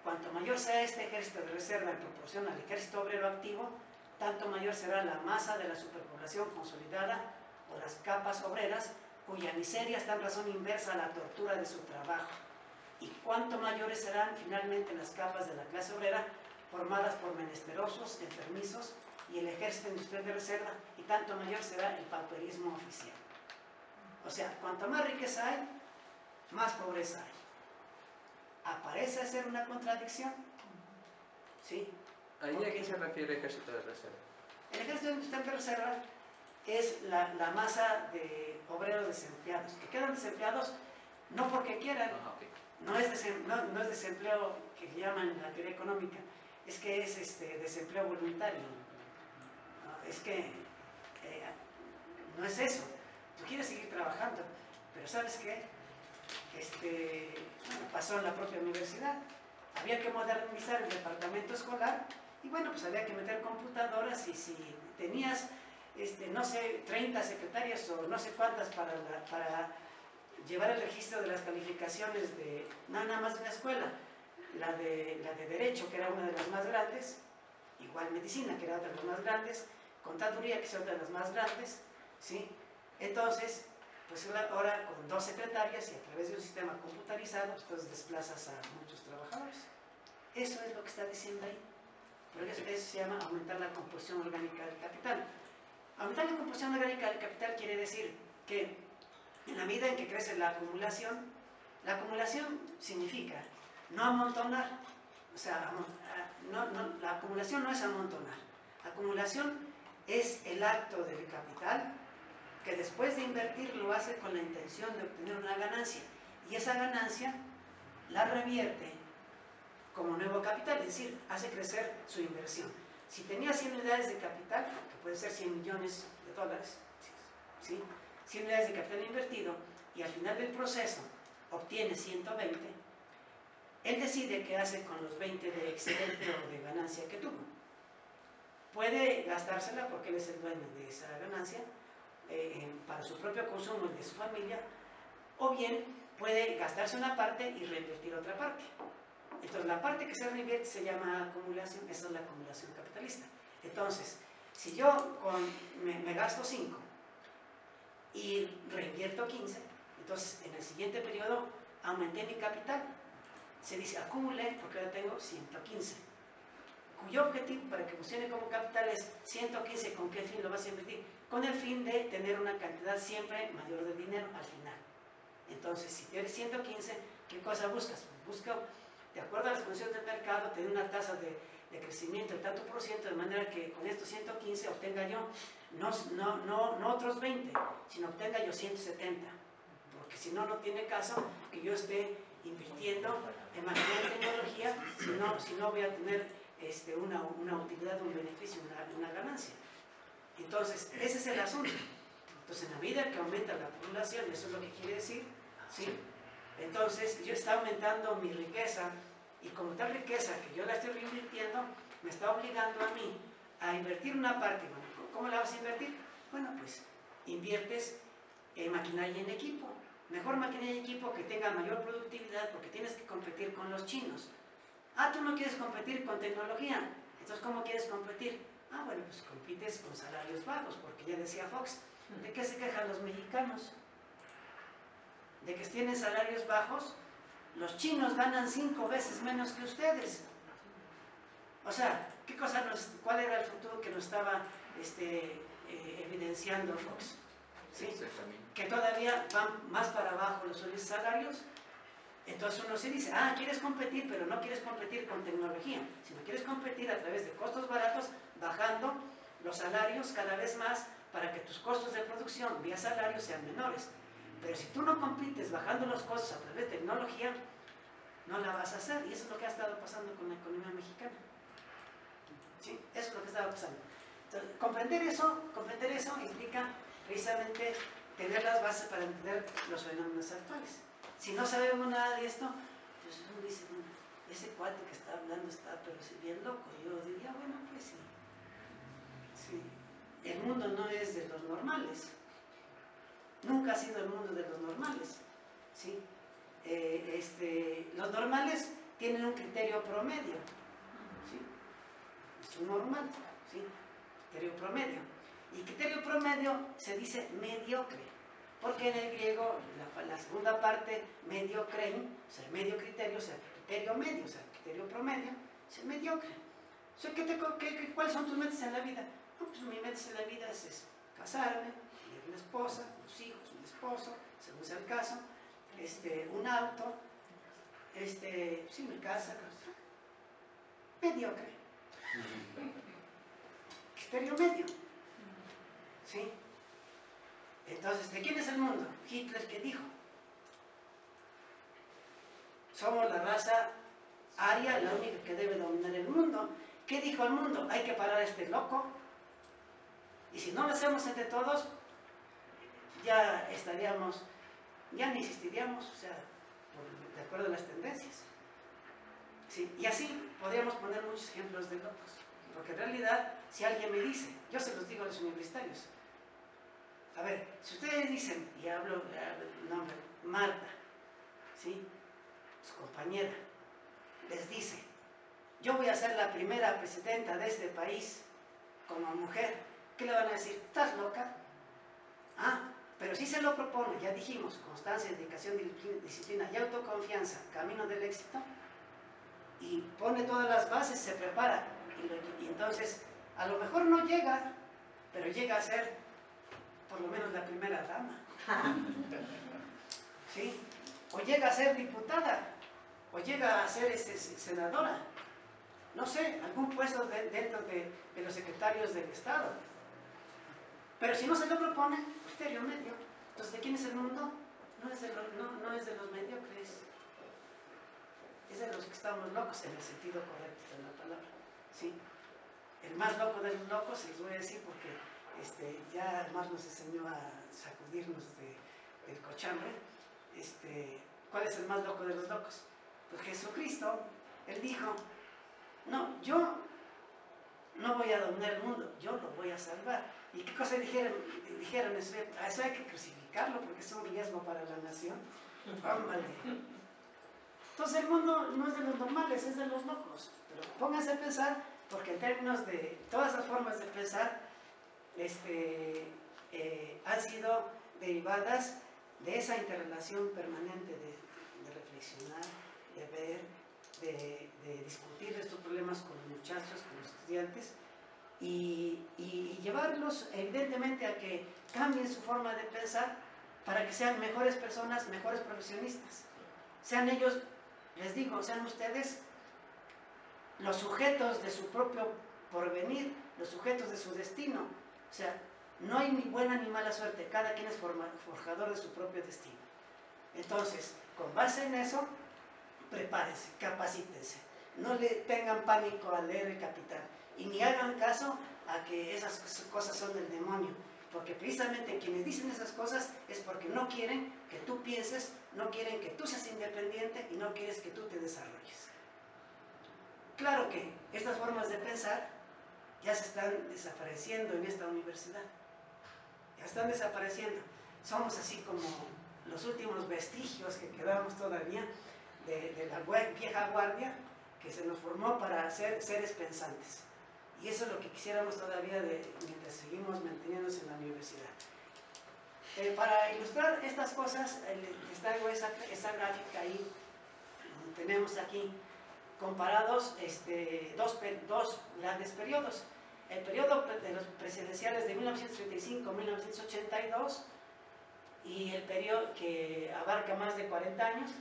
Cuanto mayor sea este ejército de reserva en proporción al ejército obrero activo, tanto mayor será la masa de la superpoblación consolidada o las capas obreras cuya miseria está en razón inversa a la tortura de su trabajo. Y cuanto mayores serán finalmente las capas de la clase obrera formadas por menesterosos, enfermizos y el ejército industrial de reserva, y tanto mayor será el pauperismo oficial. O sea, cuanto más riqueza hay, más pobreza hay. ¿Aparece ser una contradicción? Sí. ¿Ahí a qué se refiere el ejército de reserva? El ejército industrial de reserva es la masa de obreros desempleados, que quedan desempleados no porque quieran, Okay. no es desempleo que le llaman en la teoría económica, es que es desempleo voluntario. No, es que no es eso. Tú quieres seguir trabajando, pero ¿sabes qué? Pasó en la propia universidad. Había que modernizar el departamento escolar y bueno, pues había que meter computadoras, y si tenías, no sé, 30 secretarias o no sé cuántas para llevar el registro de las calificaciones de nada más de una escuela, la de Derecho, que era una de las más grandes, igual Medicina, que era otra de las más grandes, Contaduría, que es otra de las más grandes, ¿sí? Entonces, pues ahora con 2 secretarias y a través de un sistema computarizado, pues entonces desplazas a muchos trabajadores. Eso es lo que está diciendo ahí. Pero eso se llama aumentar la composición orgánica del capital. Aumentar la composición orgánica del capital quiere decir que en la medida en que crece la acumulación significa no amontonar. O sea, la acumulación no es amontonar. Acumulación es el acto del capital que después de invertir lo hace con la intención de obtener una ganancia, y esa ganancia la revierte como nuevo capital, es decir, hace crecer su inversión. Si tenía 100 unidades de capital, que puede ser 100 millones de dólares, ¿sí? 100 unidades de capital invertido, y al final del proceso obtiene 120, él decide qué hace con los 20 de excedente o de ganancia que tuvo. Puede gastársela porque él es el dueño de esa ganancia, para su propio consumo y de su familia, o bien puede gastarse una parte y reinvertir otra parte. Entonces la parte que se reinvierte se llama acumulación. Esa es la acumulación capitalista. Entonces, si yo me gasto 5 y reinvierto 15, entonces en el siguiente periodo aumenté mi capital. Se dice acumulé porque ahora tengo 115, cuyo objetivo para que funcione como capital es 115. ¿Con qué fin lo vas a invertir? Con el fin de tener una cantidad siempre mayor de dinero al final. Entonces, si tienes 115, ¿qué cosa buscas? Busca, de acuerdo a las condiciones del mercado, tener una tasa de crecimiento de tanto por ciento, de manera que con estos 115 obtenga yo no otros 20, sino obtenga yo 170. Porque si no, no tiene caso que yo esté invirtiendo en maquinaria y tecnología, si no voy a tener una utilidad, un beneficio, una ganancia. Entonces, ese es el asunto. Entonces, en la medida que aumenta la población, eso es lo que quiere decir, ¿sí? Entonces, yo está aumentando mi riqueza, y como tal riqueza que yo la estoy reinvirtiendo, me está obligando a mí a invertir una parte. Bueno, ¿cómo la vas a invertir? Bueno, pues inviertes en maquinaria y en equipo. Mejor maquinaria y equipo que tenga mayor productividad, porque tienes que competir con los chinos. Ah, tú no quieres competir con tecnología. Entonces, ¿cómo quieres competir? Ah, bueno, pues compites con salarios bajos, porque ya decía Fox, ¿de qué se quejan los mexicanos? De que tienen salarios bajos. Los chinos ganan 5 veces menos que ustedes. O sea, ¿cuál era el futuro que nos estaba evidenciando Fox? ¿Sí? Que todavía van más para abajo los salarios. Entonces uno se dice, quieres competir, pero no quieres competir con tecnología, sino quieres competir a través de costos baratos, bajando los salarios cada vez más para que tus costos de producción vía salarios sean menores. Pero si tú no compites bajando los costos a través de tecnología, no la vas a hacer. Y eso es lo que ha estado pasando con la economía mexicana. ¿Sí? Eso es lo que ha estado pasando. Entonces, comprender eso implica precisamente tener las bases para entender los fenómenos actuales. Si no sabemos nada de esto, pues uno dice, ese cuate que está hablando está, pero si bien loco. Yo diría, bueno, pues sí. Sí. El mundo no es de los normales. Nunca ha sido el mundo de los normales. ¿Sí? Los normales tienen un criterio promedio. ¿Sí? Es un normal. ¿Sí? Criterio promedio. Y criterio promedio se dice mediocre. Porque en el griego, la segunda parte, mediocrein, o sea, medio criterio, o sea, criterio medio, o sea, criterio promedio, es mediocre. O sea, ¿cuáles son tus metas en la vida? No, pues mi meta en la vida es casarme, tener una esposa, unos hijos, un esposo, según sea el caso, un auto, sí, mi casa, mediocre. Criterio medio. ¿Sí? Entonces, ¿de quién es el mundo? Hitler, ¿qué dijo? Somos la raza aria, la única que debe dominar el mundo. ¿Qué dijo el mundo? Hay que parar a este loco. Y si no lo hacemos entre todos, ya estaríamos, ya ni existiríamos, o sea, de acuerdo a las tendencias. ¿Sí? Y así podríamos poner muchos ejemplos de locos. Porque en realidad, si alguien me dice, yo se los digo a los universitarios, a ver, si ustedes dicen, y hablo el nombre, Marta, ¿sí? Su compañera, les dice, yo voy a ser la primera presidenta de este país como mujer, ¿qué le van a decir? ¿Estás loca? Ah, pero si se lo propone, ya dijimos, constancia, dedicación, disciplina y autoconfianza, camino del éxito, y pone todas las bases, se prepara, y entonces, a lo mejor no llega, pero llega a ser por lo menos la primera dama. ¿Sí? O llega a ser diputada, o llega a ser senadora. No sé, algún puesto dentro de los secretarios del Estado. Pero si no se lo propone, criterio medio. Entonces, ¿de quién es el mundo? No es de los mediocres. Es de los que estamos locos en el sentido correcto de la palabra. ¿Sí? El más loco de los locos, les voy a decir porque ya Marx nos enseñó a sacudirnos del cochambre. ¿Cuál es el más loco de los locos? Pues Jesucristo, Él dijo, no, yo no voy a dominar el mundo, yo lo voy a salvar. ¿Y qué cosa dijeron? Eso hay que crucificarlo porque es un riesgo para la nación. Ámale. Entonces el mundo no es de los normales, es de los locos. Pero pónganse a pensar, porque en términos de todas esas formas de pensar, han sido derivadas de esa interrelación permanente de reflexionar, de ver, de discutir estos problemas con los muchachos, con los estudiantes y llevarlos evidentemente a que cambien su forma de pensar para que sean mejores personas, mejores profesionistas. Sean ellos, les digo, sean ustedes los sujetos de su propio porvenir, los sujetos de su destino. O sea, no hay ni buena ni mala suerte, cada quien es forjador de su propio destino. Entonces, con base en eso, prepárense, capacítense, no le tengan pánico al leer el Capital y ni hagan caso a que esas cosas son del demonio, porque precisamente quienes dicen esas cosas es porque no quieren que tú pienses, no quieren que tú seas independiente y no quieres que tú te desarrolles. Claro que estas formas de pensar ya se están desapareciendo en esta universidad, ya están desapareciendo. Somos así como los últimos vestigios que quedamos todavía de la vieja guardia que se nos formó para ser seres pensantes. Y eso es lo que quisiéramos todavía mientras seguimos manteniéndonos en la universidad. Para ilustrar estas cosas, les traigo esa gráfica ahí, tenemos aquí comparados dos grandes periodos. El periodo de los presidenciales de 1935-1982 y el periodo que abarca más de 40 años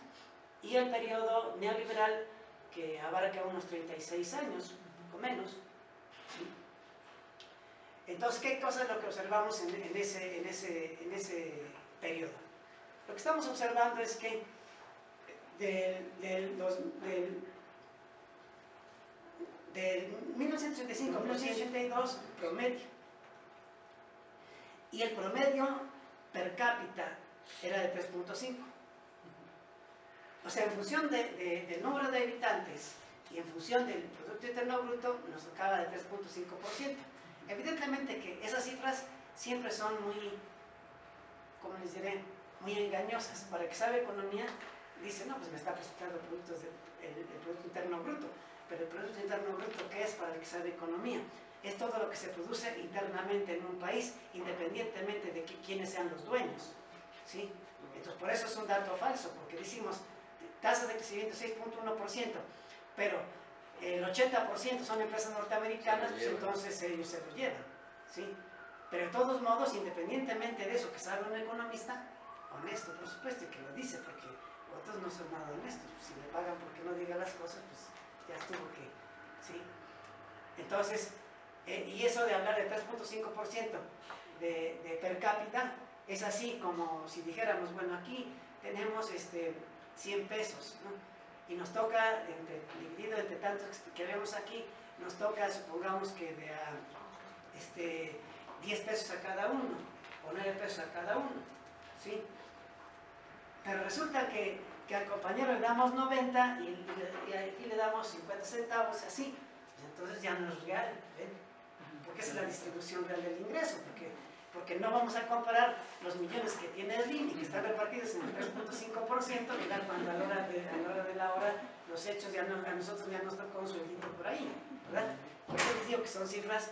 y el periodo neoliberal que abarca unos 36 años, un poco menos. ¿Sí? Entonces, ¿qué cosa es lo que observamos en ese periodo? Lo que estamos observando es que del 1935 a 1982 promedio, y el promedio per cápita era de 3.5. O sea, en función del número de habitantes y en función del Producto Interno Bruto nos tocaba de 3.5%. Evidentemente que esas cifras siempre son muy, ¿cómo les diré?, muy engañosas. Para el que sabe economía, dice, no, pues me está presentando productos el Producto Interno Bruto, pero el Producto Interno Bruto, ¿qué es para el que sabe economía? Es todo lo que se produce internamente en un país, independientemente de quiénes sean los dueños, ¿sí? Entonces, por eso es un dato falso, porque decimos tasas de crecimiento 6.1%, pero el 80% son empresas norteamericanas, pues entonces ellos se lo llevan, ¿sí? Pero de todos modos, independientemente de eso, que sabe un economista, honesto, por supuesto, y que lo dice, porque otros no son nada honestos. Si me pagan porque no diga las cosas, pues ya estuvo que, ¿sí? Entonces, y eso de hablar de 3.5% de per cápita, es así como si dijéramos, bueno, aquí tenemos 100 pesos, ¿no? Y nos toca, dividido entre tantos que vemos aquí, nos toca, supongamos que de a 10 pesos a cada uno, o 9 pesos a cada uno, ¿sí? Pero resulta que al compañero le damos 90 y aquí le damos 50 centavos, así. Entonces ya no es real, ¿ven? Porque esa es la distribución real del ingreso, porque no vamos a comparar los millones que tiene el INE y que están repartidos en el 3.5%, ¿verdad? Cuando a la hora de la hora los hechos ya no, a nosotros ya nos tocó un sueldito por ahí, ¿verdad? Por eso les digo que son cifras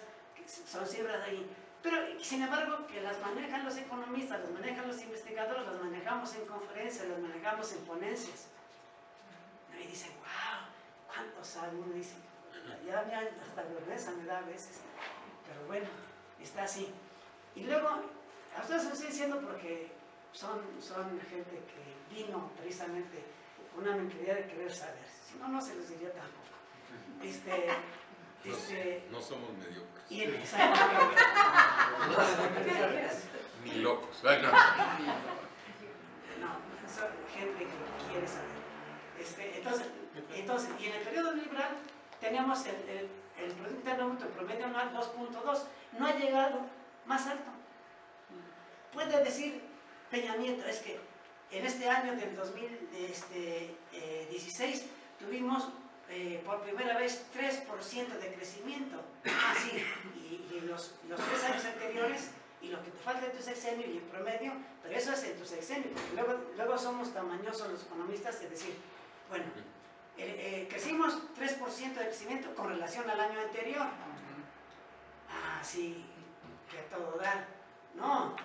ahí. Pero, sin embargo, que las manejan los economistas, las manejan los investigadores, las manejamos en conferencias, las manejamos en ponencias. Y dicen, wow, ¿cuánto sabe? Uno dice, ya hasta vergüenza me da a veces. Pero bueno, está así. Y luego, a ustedes lo estoy diciendo porque son gente que vino precisamente con una mentalidad de querer saber. Si no, no se los diría tampoco. No somos mediocres. Y Ni locos. Ay, no. No, son gente que quiere saber. Entonces, y en el periodo liberal teníamos el Producto Interno Bruto promedio anual 2.2, no ha llegado más alto. Puede decir Peña Nieto, es que en este año del 2016 tuvimos por primera vez 3% de crecimiento. Así, y los 3 años anteriores, y lo que te falta en tu sexenio y el promedio, pero eso es en tu sexenio, porque luego somos tamañosos los economistas, es decir, bueno, crecimos 3% de crecimiento con relación al año anterior. Ah, sí, que a todo dar. No,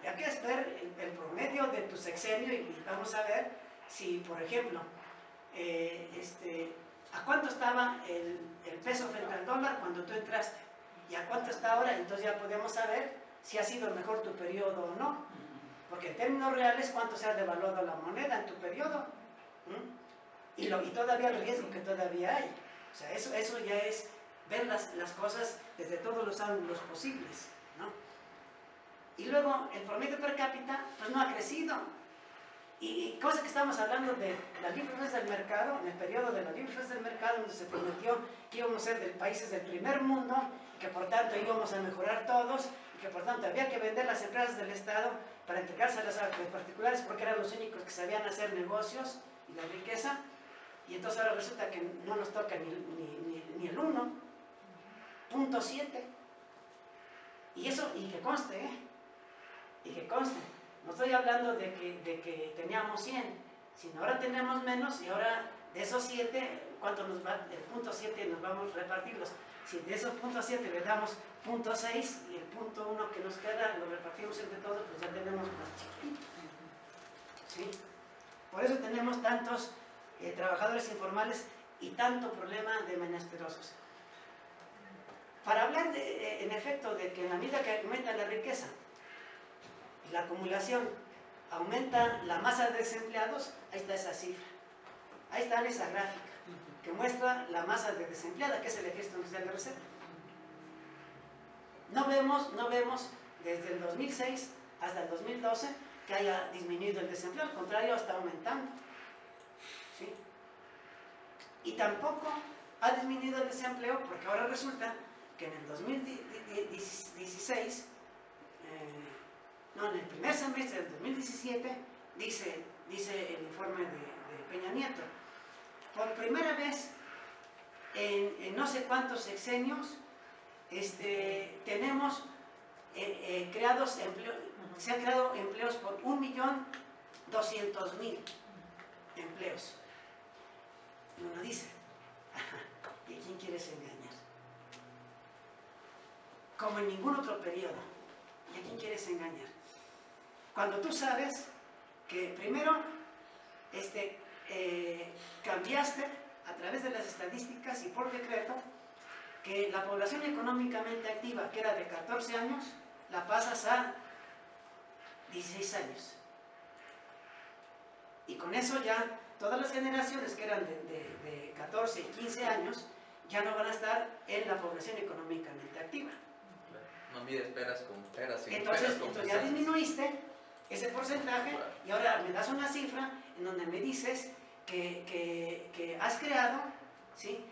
habría que ver el promedio de tu sexenio y vamos a ver si, por ejemplo, ¿a cuánto estaba el peso frente al dólar cuando tú entraste? ¿Y a cuánto está ahora? Entonces ya podemos saber si ha sido mejor tu periodo o no. Porque en términos reales, ¿cuánto se ha devaluado la moneda en tu periodo? Y todavía el riesgo que todavía hay. O sea, eso ya es ver las cosas desde todos los ángulos posibles, ¿no? Y luego, el promedio per cápita, pues no ha crecido. Y cosa que estamos hablando de la libre oferta del mercado, en el periodo de la libre oferta del mercado, donde se prometió que íbamos a ser de países del primer mundo, y que por tanto íbamos a mejorar todos, y que por tanto había que vender las empresas del Estado para entregárselas a los particulares porque eran los únicos que sabían hacer negocios y la riqueza. Y entonces ahora resulta que no nos toca ni el 1.7. Y eso, y que conste, y que conste. No estoy hablando de que teníamos 100, sino ahora tenemos menos y ahora de esos 7, ¿cuánto nos va? El 0.7 nos vamos a repartirlos. Si de esos 0.7 le damos 0.6 y el 0.1 que nos queda lo repartimos entre todos, pues ya tenemos más chiquitito. ¿Sí? Por eso tenemos tantos trabajadores informales y tanto problema de menesterosos. Para hablar en efecto de que en la medida que aumenta la riqueza, la acumulación, aumenta la masa de desempleados, ahí está esa cifra. Ahí está esa gráfica que muestra la masa de desempleada, que es el Ejército Nacional de Reserva. No vemos desde el 2006 hasta el 2012 que haya disminuido el desempleo, al contrario, está aumentando. ¿Sí? Y tampoco ha disminuido el desempleo porque ahora resulta que en el 2016, en el primer semestre del 2017, dice el informe de Peña Nieto, por primera vez no sé cuántos sexenios tenemos creados empleos, se han creado empleos por 1.200.000 empleos. Y uno dice, ajá, ¿y a quién quieres engañar? Como en ningún otro periodo. ¿Y a quién quieres engañar? Cuando tú sabes que primero cambiaste a través de las estadísticas y por decreto que la población económicamente activa, que era de 14 años, la pasas a 16 años. Y con eso ya todas las generaciones que eran de 14 y 15 años ya no van a estar en la población económicamente activa. No mides peras con peras. Entonces ya disminuiste ese porcentaje, claro. Y ahora me das una cifra en donde me dices que has creado, ¿sí?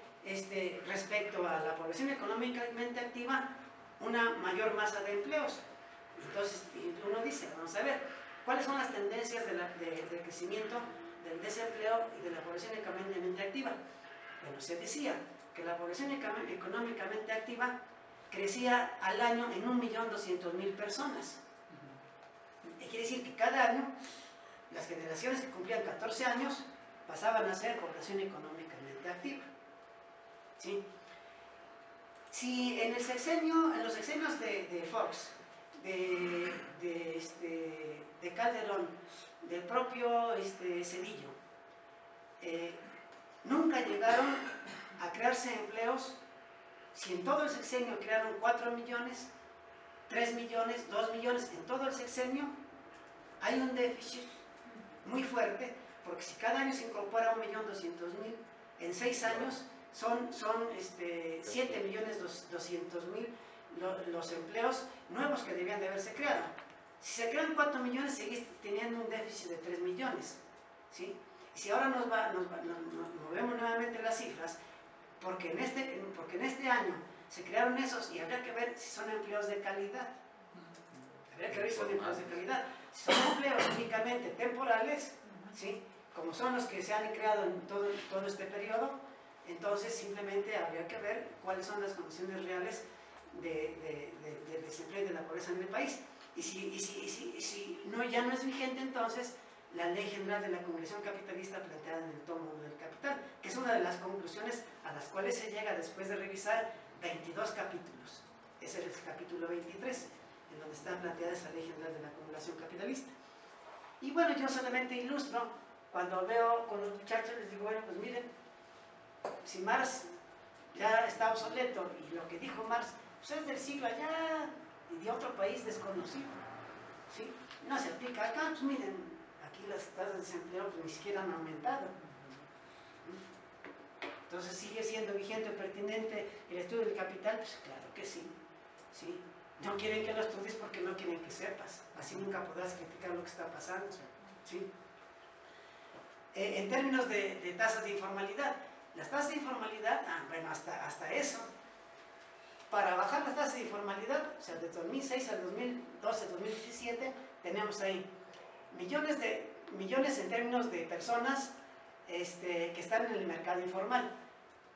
Respecto a la población económicamente activa, una mayor masa de empleos. Entonces uno dice, vamos a ver, ¿cuáles son las tendencias de crecimiento del desempleo y de la población económicamente activa? Bueno, se decía que la población económicamente activa crecía al año en 1.200.000 personas. Quiere decir que cada año las generaciones que cumplían 14 años pasaban a ser población económicamente activa. ¿Sí? Si en los sexenios de Fox, de Calderón, del propio Zedillo, nunca llegaron a crearse empleos. Si en todo el sexenio crearon 4 millones, 3 millones, 2 millones, en todo el sexenio hay un déficit muy fuerte, porque si cada año se incorpora 1.200.000, en 6 años son 7.200.000 los empleos nuevos que debían de haberse creado. Si se crean 4 millones, seguís teniendo un déficit de 3 millones. ¿Sí? Y si ahora nos movemos nuevamente las cifras, porque en este año se crearon esos, y habría que ver si son empleos de calidad. Habría que ver si son empleos de calidad. Si son empleos únicamente temporales, ¿sí? Como son los que se han creado en todo este periodo, entonces simplemente habría que ver cuáles son las condiciones reales del desempleo y de la pobreza en el país. Y si ya no es vigente entonces la Ley General de la Acumulación Capitalista planteada en el tomo 1 del Capital, que es una de las conclusiones a las cuales se llega después de revisar 22 capítulos. Ese es el capítulo 23, en donde está planteada esa Ley General de la Acumulación Capitalista. Y bueno, yo solamente ilustro, cuando veo con los muchachos les digo, bueno, pues miren, si Marx ya está obsoleto, y lo que dijo Marx, pues es del siglo allá y de otro país desconocido, ¿sí? No se aplica acá, pues miren, aquí las tasas de desempleo pues ni siquiera han aumentado. Entonces, ¿sigue siendo vigente o pertinente el estudio del capital? Pues claro que sí, ¿sí? No quieren que lo estudies porque no quieren que sepas, así nunca podrás criticar lo que está pasando, ¿sí? En términos de tasas de informalidad, las tasas de informalidad, bueno, hasta eso, para bajar las tasas de informalidad, o sea, de 2006 al 2012, 2017, tenemos ahí millones en términos de personas que están en el mercado informal.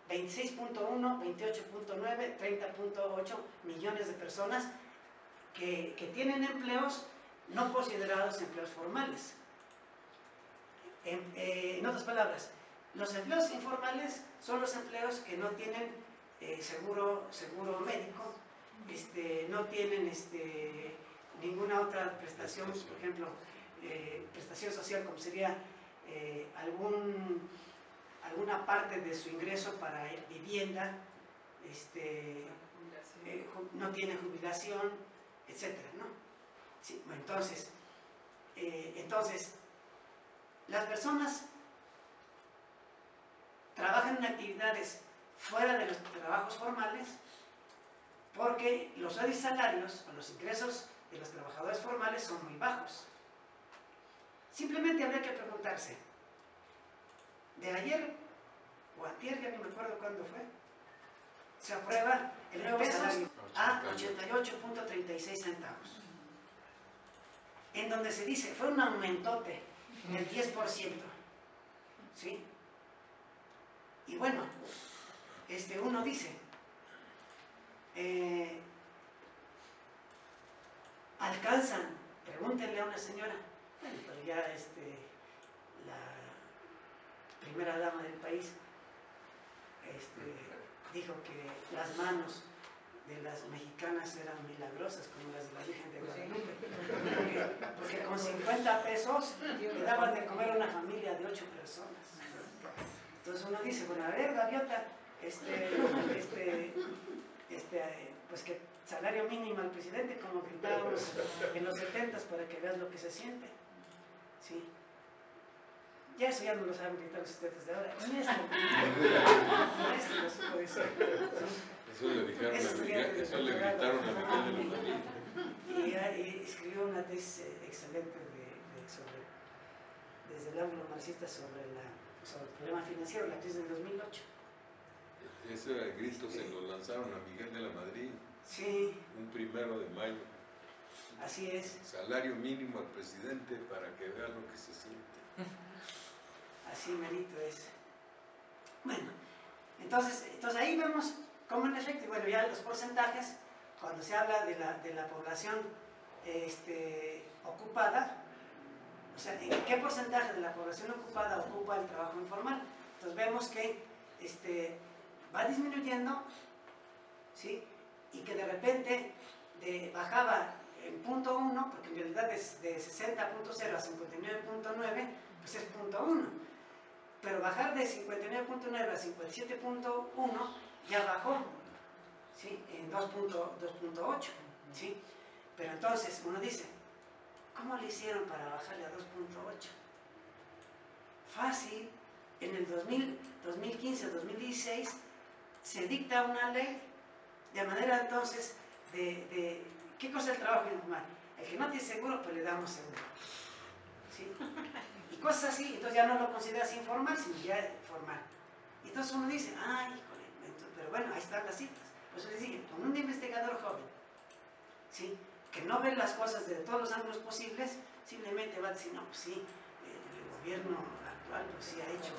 26.1, 28.9, 30.8 millones de personas que tienen empleos no considerados empleos formales. En otras palabras, los empleos informales son los empleos que no tienen seguro médico, no tienen ninguna otra prestación, por ejemplo, prestación social como sería alguna parte de su ingreso para vivienda, no tiene jubilación, etcétera, ¿no? Sí, bueno, entonces, las personas trabajan en actividades fuera de los trabajos formales porque los sueldos y salarios o los ingresos de los trabajadores formales son muy bajos. Simplemente habría que preguntarse, de ayer o antier, ya no me acuerdo cuándo fue, se aprueba el nuevo salario a 88.36 centavos, en donde se dice, fue un aumentote del 10%, ¿sí? Y bueno, uno dice, alcanzan, pregúntenle a una señora, bueno, pero ya la primera dama del país dijo que las manos de las mexicanas eran milagrosas como las de la Virgen de Guadalupe, porque con 50 pesos le daban de comer a una familia de 8 personas. Entonces uno dice, bueno, a ver, gaviota, pues que salario mínimo al presidente, como gritábamos en los 70s, para que veas lo que se siente. ¿Sí? Ya eso ya no lo saben gritar los estudiantes de ahora. Maestro, eso puede ser. Eso le dijeron eso le gritaron a Miguel de la Madrid. Y escribió una tesis excelente desde el ángulo marxista sobre el problema financiero, la crisis del 2008. Ese grito se lo lanzaron a Miguel de la Madrid. Sí. Un 1 de mayo. Así es. Salario mínimo al presidente para que vea lo que se siente. Así merito es. Bueno, entonces ahí vemos cómo en efecto, bueno, ya los porcentajes, cuando se habla de la población ocupada, o sea, ¿en qué porcentaje de la población ocupada ocupa el trabajo informal? Entonces vemos que va disminuyendo, ¿sí? Y que de repente bajaba en 0.1, porque en realidad es de 60.0 a 59.9, pues es 0.1. Pero bajar de 59.9 a 57.1 ya bajó, ¿sí? En 2.8, ¿sí? Pero entonces uno dice, ¿cómo le hicieron para bajarle a 2.8? Fácil, en el 2015-2016 se dicta una ley de manera entonces de ¿qué cosa es el trabajo informal? El que no tiene seguro, pues le damos seguro, ¿sí? Y cosas así, entonces ya no lo consideras informal, sino ya formal. Y entonces uno dice, ay, híjole, pero bueno, ahí están las cifras. Pues les dije, con un investigador joven, ¿sí? Que no ve las cosas desde todos los ángulos posibles, simplemente va a decir, no, pues sí, el gobierno actual pues sí ha hecho,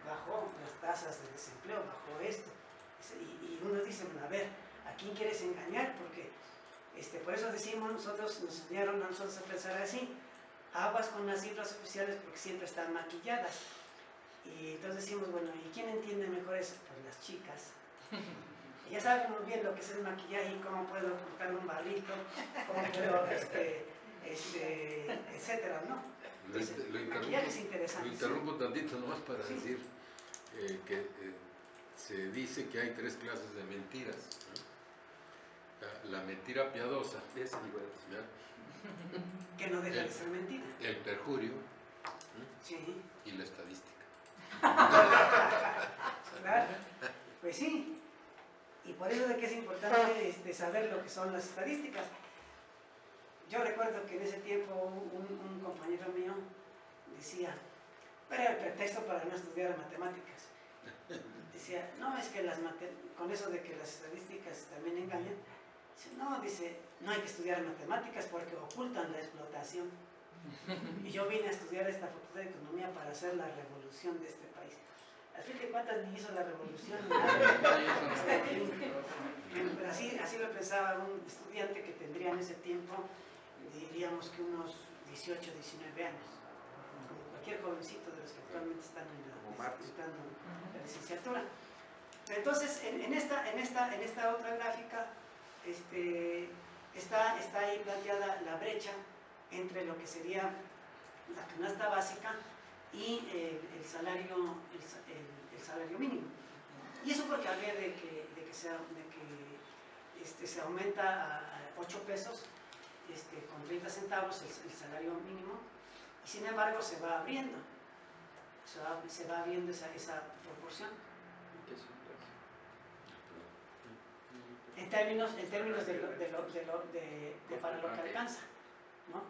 bajó las tasas de desempleo, bajó esto. Y uno dice, bueno, a ver, ¿a quién quieres engañar? Porque por eso decimos, nos enseñaron a nosotros a pensar así, aguas con las cifras oficiales porque siempre están maquilladas. Y entonces decimos, bueno, ¿y quién entiende mejor eso? Pues las chicas. Y ya saben muy bien lo que es el maquillaje y cómo puedo ocultar un barrito, cómo puedo, etcétera, ¿no? Entonces, el maquillaje es interesante. Lo interrumpo tantito nomás para Sí. decir que se dice que hay 3 clases de mentiras. La mentira piadosa, Ese digo, ¿ya? Que no deja de ser mentira. El perjurio Sí. y la estadística. Claro. Pues sí. Y por eso de que es importante saber lo que son las estadísticas. Yo recuerdo que en ese tiempo un compañero mío decía, era el pretexto para no estudiar matemáticas. Decía, no, es que con eso de que las estadísticas también engañan, dice, no hay que estudiar matemáticas porque ocultan la explotación. Y yo vine a estudiar esta facultad de economía para hacer la revolución de este país. Al fin de cuentas ni hizo la revolución, pero así lo pensaba un estudiante que tendría en ese tiempo, diríamos que unos 18, 19 años, como cualquier jovencito de los que actualmente están disputando la licenciatura. Entonces, en esta otra gráfica está ahí planteada la brecha entre lo que sería la canasta básica y el salario mínimo. Y eso porque hablé de que se aumenta a 8 pesos con 30 centavos el salario mínimo, y sin embargo se va abriendo esa proporción en términos de para lo que alcanza, ¿no?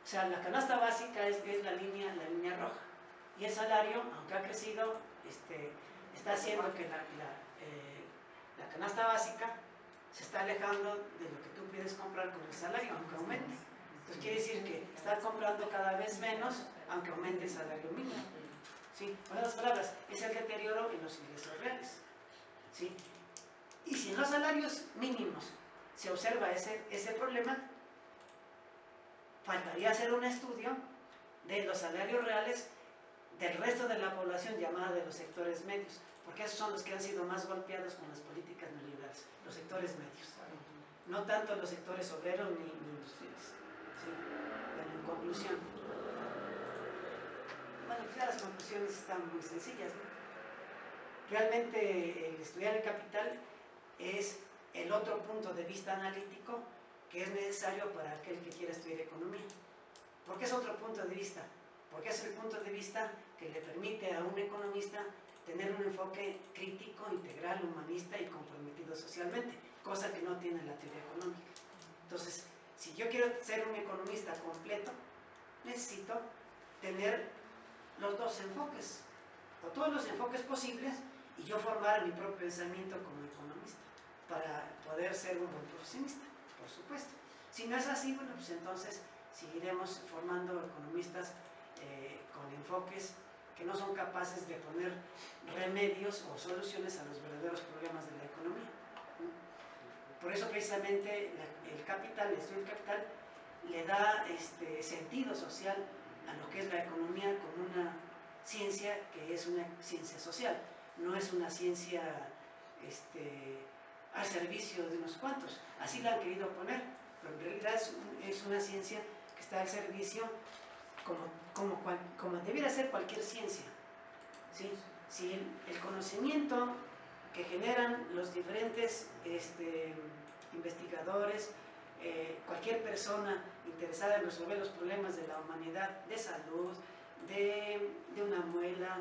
O sea, la canasta básica es la línea roja, y el salario, aunque ha crecido, está haciendo que la canasta básica se está alejando de lo que tú puedes comprar con el salario, aunque aumente. Entonces quiere decir que está comprando cada vez menos aunque aumente el salario mínimo. ¿Sí? En otras palabras, es el deterioro en los ingresos reales. ¿Sí? Y si en los salarios mínimos se observa ese problema, faltaría hacer un estudio de los salarios reales del resto de la población llamada de los sectores medios, porque esos son los que han sido más golpeados con las políticas neoliberales, los sectores medios, no tanto los sectores obreros ni industriales. ¿Sí? Bueno, en conclusión, bueno, pues ya las conclusiones están muy sencillas, ¿no? Realmente el estudiar el capital es el otro punto de vista analítico que es necesario para aquel que quiera estudiar economía. ¿Por qué es otro punto de vista? Porque es el punto de vista que le permite a un economista tener un enfoque crítico, integral, humanista y comprometido socialmente, cosa que no tiene la teoría económica. Entonces, si yo quiero ser un economista completo, necesito tener los dos enfoques, o todos los enfoques posibles, y yo formar mi propio pensamiento como economista, para poder ser un buen profesionista, por supuesto. Si no es así, bueno, pues entonces seguiremos formando economistas con enfoques que no son capaces de poner remedios o soluciones a los verdaderos problemas de la economía. Por eso precisamente el capital, el estudio del capital, le da sentido social a lo que es la economía como una ciencia que es una ciencia social, no es una ciencia al servicio de unos cuantos. Así la han querido poner, pero en realidad es una ciencia que está al servicio como debiera ser cualquier ciencia. ¿Sí? Si el conocimiento que generan los diferentes investigadores, cualquier persona interesada en resolver los problemas de la humanidad, de salud, de una muela,